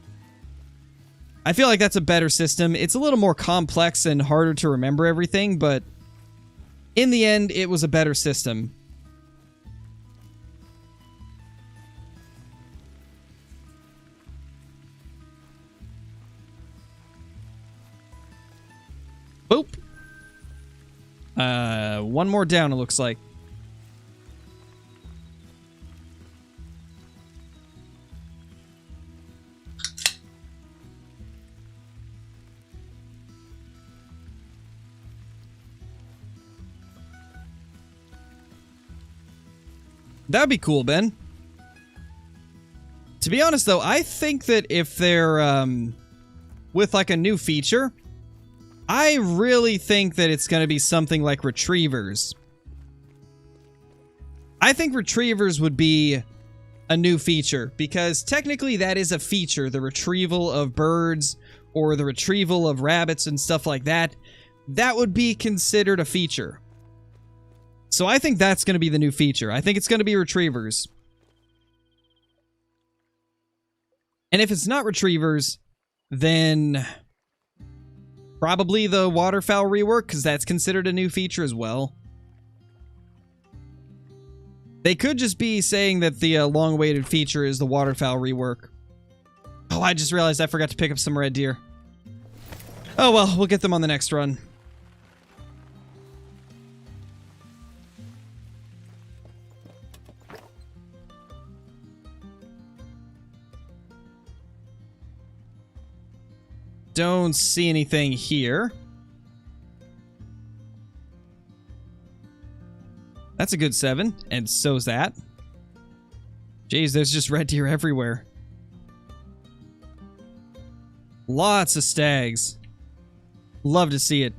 I feel like that's a better system. It's a little more complex and harder to remember everything, but in the end, it was a better system. Boop. One more down, it looks like. That'd be cool, Ben. To be honest, though, I think that if they're, with, like, a new feature... I really think that it's going to be something like retrievers. I think retrievers would be a new feature, because technically that is a feature, the retrieval of birds or the retrieval of rabbits and stuff like that. That would be considered a feature. So I think that's going to be the new feature. I think it's going to be retrievers. And if it's not retrievers, then... probably the waterfowl rework, because that's considered a new feature as well. They could just be saying that the long-awaited feature is the waterfowl rework. Oh, I just realized I forgot to pick up some red deer. Oh well, we'll get them on the next run. Don't see anything here. That's a good 7, and so's that. Jeez, there's just red deer everywhere. Lots of stags. Love to see it.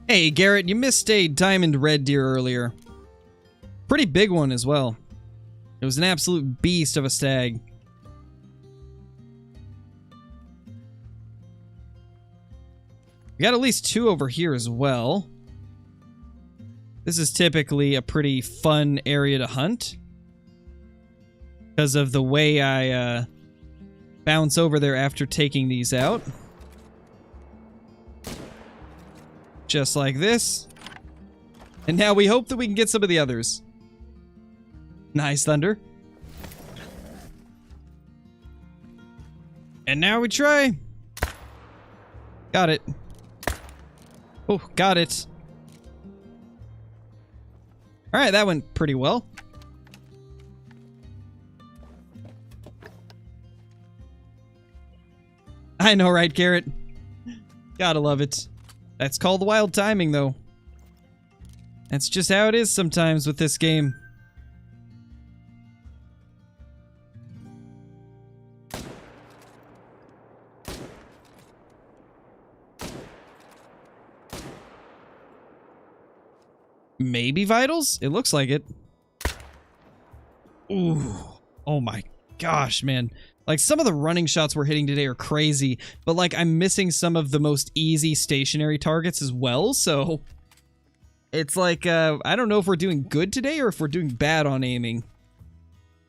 Hey, Garrett, you missed a diamond red deer earlier. Pretty big one as well. It was an absolute beast of a stag. We got at least 2 over here as well. This is typically a pretty fun area to hunt, because of the way I bounce over there after taking these out. Just like this. And now we hope that we can get some of the others. Nice, Thunder. And now we try. Got it. Oh, got it. Alright, that went pretty well. I know, right, Garrett? Gotta love it. That's called wild timing, though. That's just how it is sometimes with this game. Maybe vitals? It looks like it. Ooh. Oh my gosh, man. Like, some of the running shots we're hitting today are crazy, but like, I'm missing some of the most easy stationary targets as well, so it's like, I don't know if we're doing good today or if we're doing bad on aiming.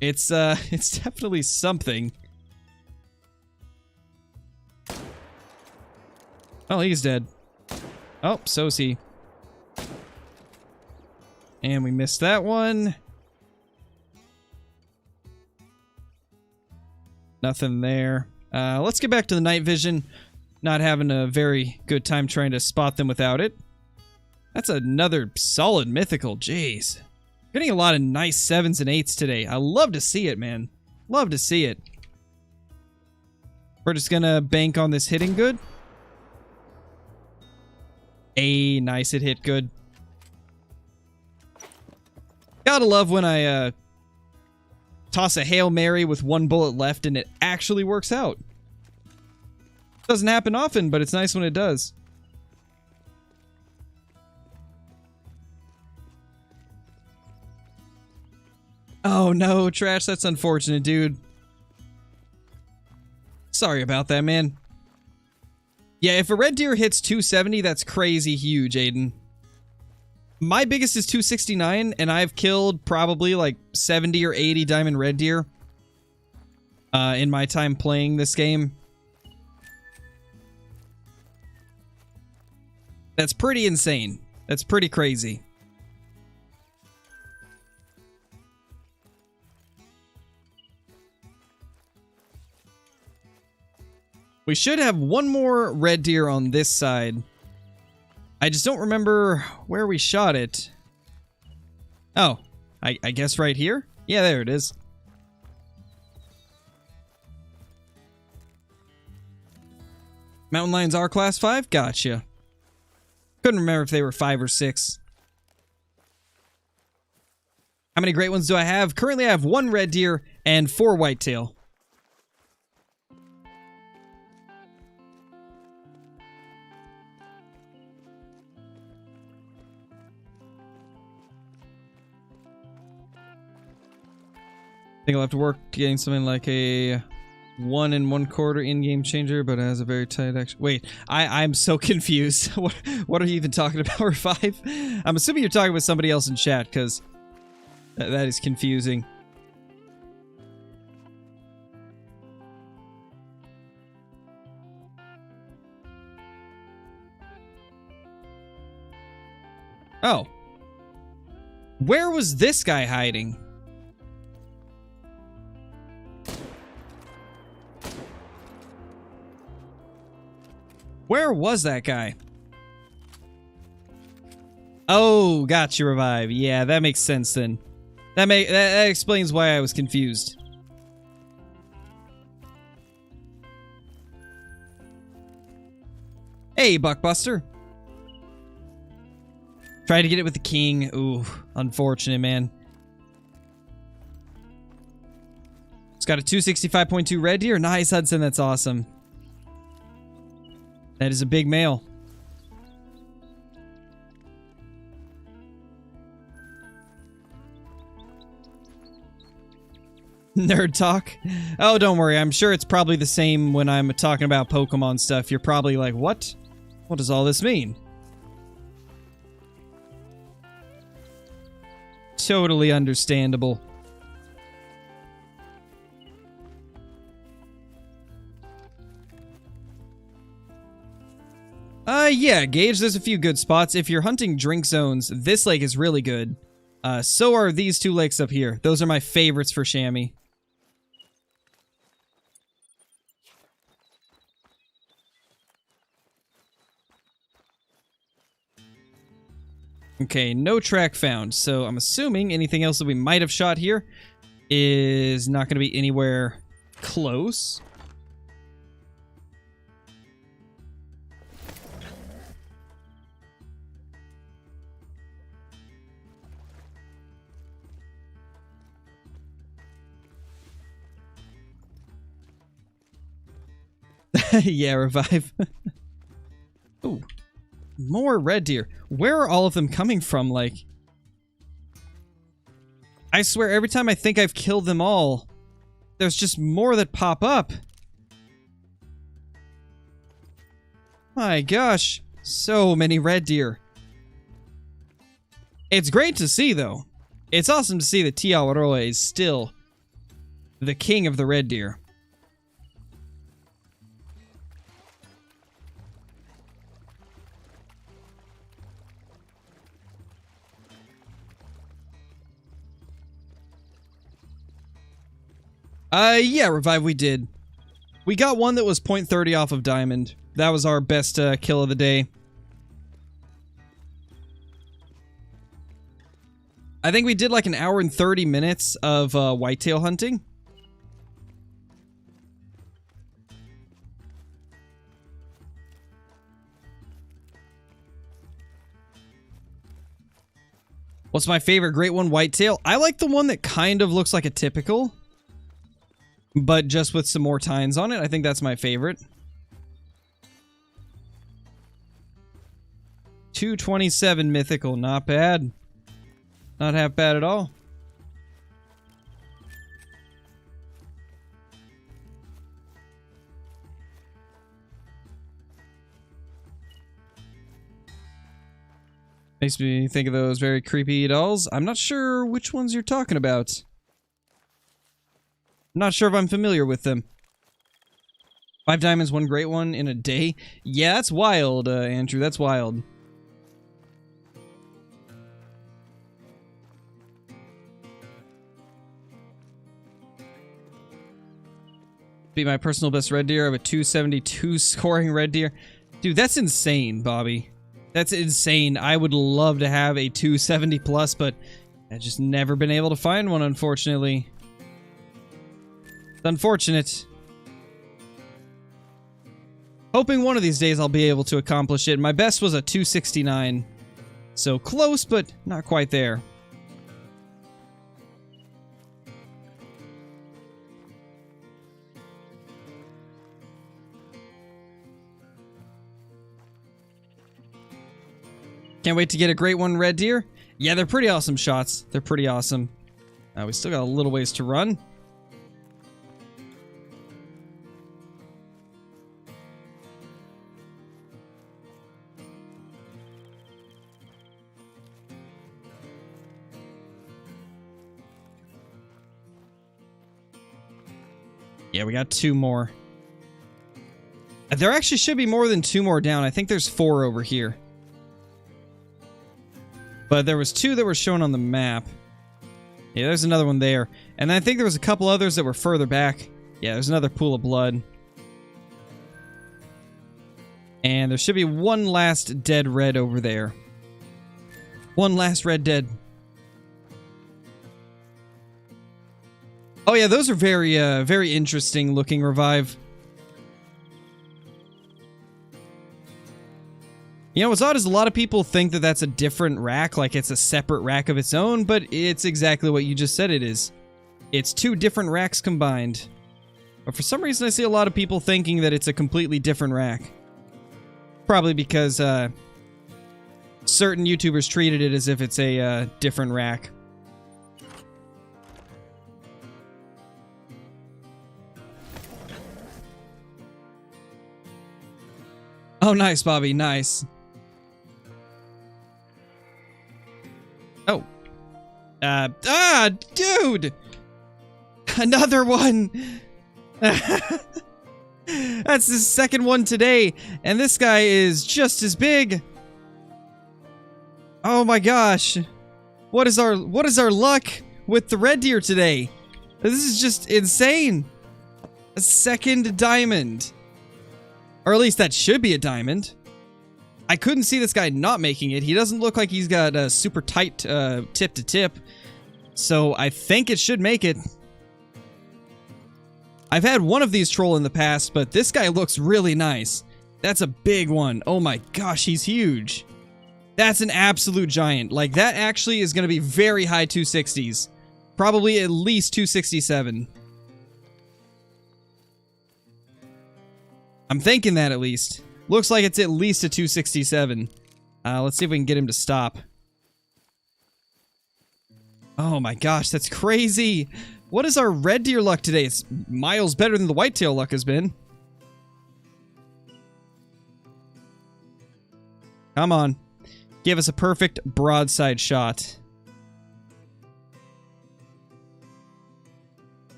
It's definitely something. Oh, he's dead. Oh, so's he. And we missed that one. Nothing there. Let's get back to the night vision. Not having a very good time trying to spot them without it. That's another solid mythical. Jeez. Getting a lot of nice 7s and 8s today. I love to see it, man. Love to see it. We're just gonna bank on this hitting good. Nice, it hit good. Gotta love when I toss a Hail Mary with 1 bullet left and it actually works out. Doesn't happen often, but it's nice when it does. Oh no, Trash, that's unfortunate, dude. Sorry about that, man. Yeah, if a red deer hits 270, that's crazy huge, Aiden. My biggest is 269, and I've killed probably like 70 or 80 diamond red deer in my time playing this game. That's pretty insane. That's pretty crazy. We should have one more red deer on this side. I just don't remember where we shot it. Oh, I guess right here? Yeah, there it is. Mountain lions are class 5? Gotcha. Couldn't remember if they were 5 or 6. How many great ones do I have? Currently I have 1 red deer and 4 whitetail. I think I'll have to work getting something like a 1 1/4 in-game changer, but it has a very tight action. Wait, I'm so confused. What are you even talking about, or 5? I'm assuming you're talking with somebody else in chat, because that is confusing. Oh. Where was this guy hiding? Where was that guy? Oh, gotcha, Revive. Yeah, that makes sense then. That explains why I was confused. Hey, Buckbuster. Tried to get it with the king. Ooh, unfortunate, man. It's got a 265.2 red deer. Nice, Hudson. That's awesome. That is a big male. Nerd talk? Oh, don't worry. I'm sure it's probably the same when I'm talking about Pokemon stuff. You're probably like, what? What does all this mean? Totally understandable. Yeah, Gage, there's a few good spots. If you're hunting drink zones, this lake is really good. So are these 2 lakes up here. Those are my favorites for chamois. Okay, no track found, so I'm assuming anything else that we might have shot here is not going to be anywhere close. Yeah, Revive. Ooh. More red deer. Where are all of them coming from? Like, I swear, every time I think I've killed them all, there's just more that pop up. My gosh, so many red deer. It's great to see, though. It's awesome to see that Te Awaroa is still the king of the red deer. Yeah, Revive, we did. We got one that was .30 off of Diamond. That was our best kill of the day. I think we did like an hour and 30 minutes of whitetail hunting. What's my favorite great one? Whitetail. I like the one that kind of looks like a typical, but just with some more tines on it. I think that's my favorite. 227 mythical, not bad. Not half bad at all. Makes me think of those very creepy dolls. I'm not sure which ones you're talking about. I'm not sure if I'm familiar with them. 5 diamonds, 1 great one in a day? Yeah, that's wild, Andrew. That's wild. Be my personal best red deer. I have a 272 scoring red deer. Dude, that's insane, Bobby. That's insane. I would love to have a 270 plus, but I've just never been able to find one, unfortunately. It's unfortunate. Hoping one of these days I'll be able to accomplish it. My best was a 269. So close, but not quite there. Can't wait to get a great one, red deer. Yeah, they're pretty awesome shots. They're pretty awesome. We still got a little ways to run. Yeah, we got 2 more. There actually should be more than 2 more down. I think there's 4 over here. But there was 2 that were shown on the map. Yeah, there's another one there. And I think there was a couple others that were further back. Yeah, there's another pool of blood. And there should be one last dead red over there. One last red dead. Oh yeah, those are very interesting looking, Revive. You know, what's odd is a lot of people think that that's a different rack, like it's a separate rack of its own, but it's exactly what you just said it is. It's 2 different racks combined. But for some reason I see a lot of people thinking that it's a completely different rack. Probably because certain YouTubers treated it as if it's a different rack. Oh, nice, Bobby, nice. Oh. Dude! Another one! That's the second one today, and this guy is just as big. Oh my gosh. What is our luck with the red deer today? This is just insane. A second diamond. Or at least that should be a diamond. I couldn't see this guy not making it. He doesn't look like he's got a super tight tip to tip. So I think it should make it. I've had one of these troll in the past, but this guy looks really nice. That's a big one. Oh my gosh, he's huge. That's an absolute giant. Like, that actually is going to be very high 260s. Probably at least 267. I'm thinking that at least. Looks like it's at least a 267. Let's see if we can get him to stop. Oh my gosh, that's crazy. What is our red deer luck today? It's miles better than the whitetail luck has been. Come on. Give us a perfect broadside shot.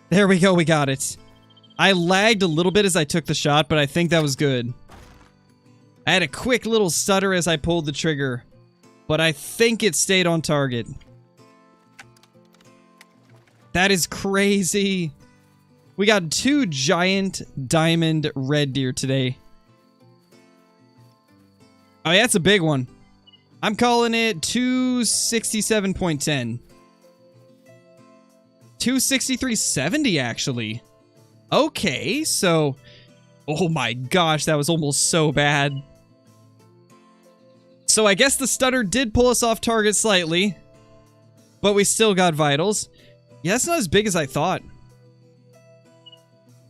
There we go, we got it. I lagged a little bit as I took the shot, but I think that was good. I had a quick little stutter as I pulled the trigger, but I think it stayed on target. That is crazy. We got 2 giant diamond red deer today. Oh, yeah, that's a big one. I'm calling it 267.10. 263.70, actually. Okay, so... Oh my gosh, that was almost so bad. So I guess the stutter did pull us off target slightly, but we still got vitals. Yeah, that's not as big as I thought.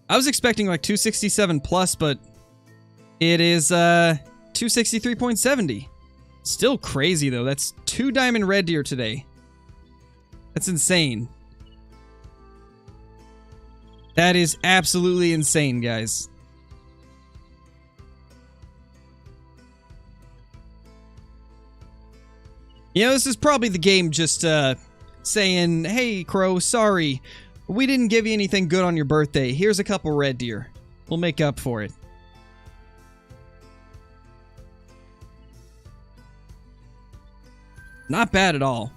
I was expecting like 267 plus, but it is 263.70. Still crazy though. That's 2 diamond red deer today. That's insane. That is absolutely insane, guys. You know, this is probably the game just saying, hey, Crow, sorry. We didn't give you anything good on your birthday. Here's a couple red deer. We'll make up for it. Not bad at all.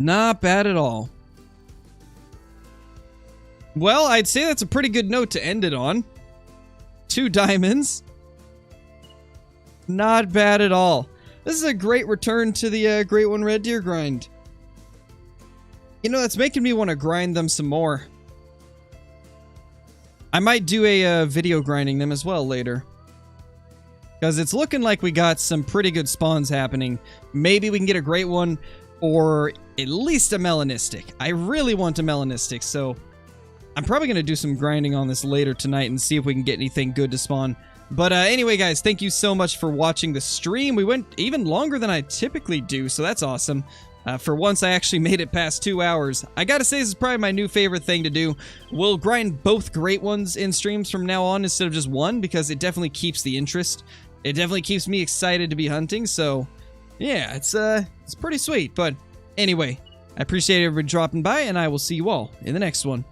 Not bad at all. Well, I'd say that's a pretty good note to end it on. 2 diamonds. Not bad at all. This is a great return to the Great One Red Deer grind. You know, that's making me want to grind them some more. I might do a video grinding them as well later. Because it's looking like we got some pretty good spawns happening. Maybe we can get a great one, or at least a melanistic. I really want a melanistic, so I'm probably going to do some grinding on this later tonight and see if we can get anything good to spawn. But anyway, guys, thank you so much for watching the stream. We went even longer than I typically do, so that's awesome. For once, I actually made it past 2 hours. I gotta say, this is probably my new favorite thing to do. We'll grind both great ones in streams from now on instead of just one, because it definitely keeps the interest. It definitely keeps me excited to be hunting, so yeah, it's pretty sweet. But anyway, I appreciate everybody dropping by, and I will see you all in the next one.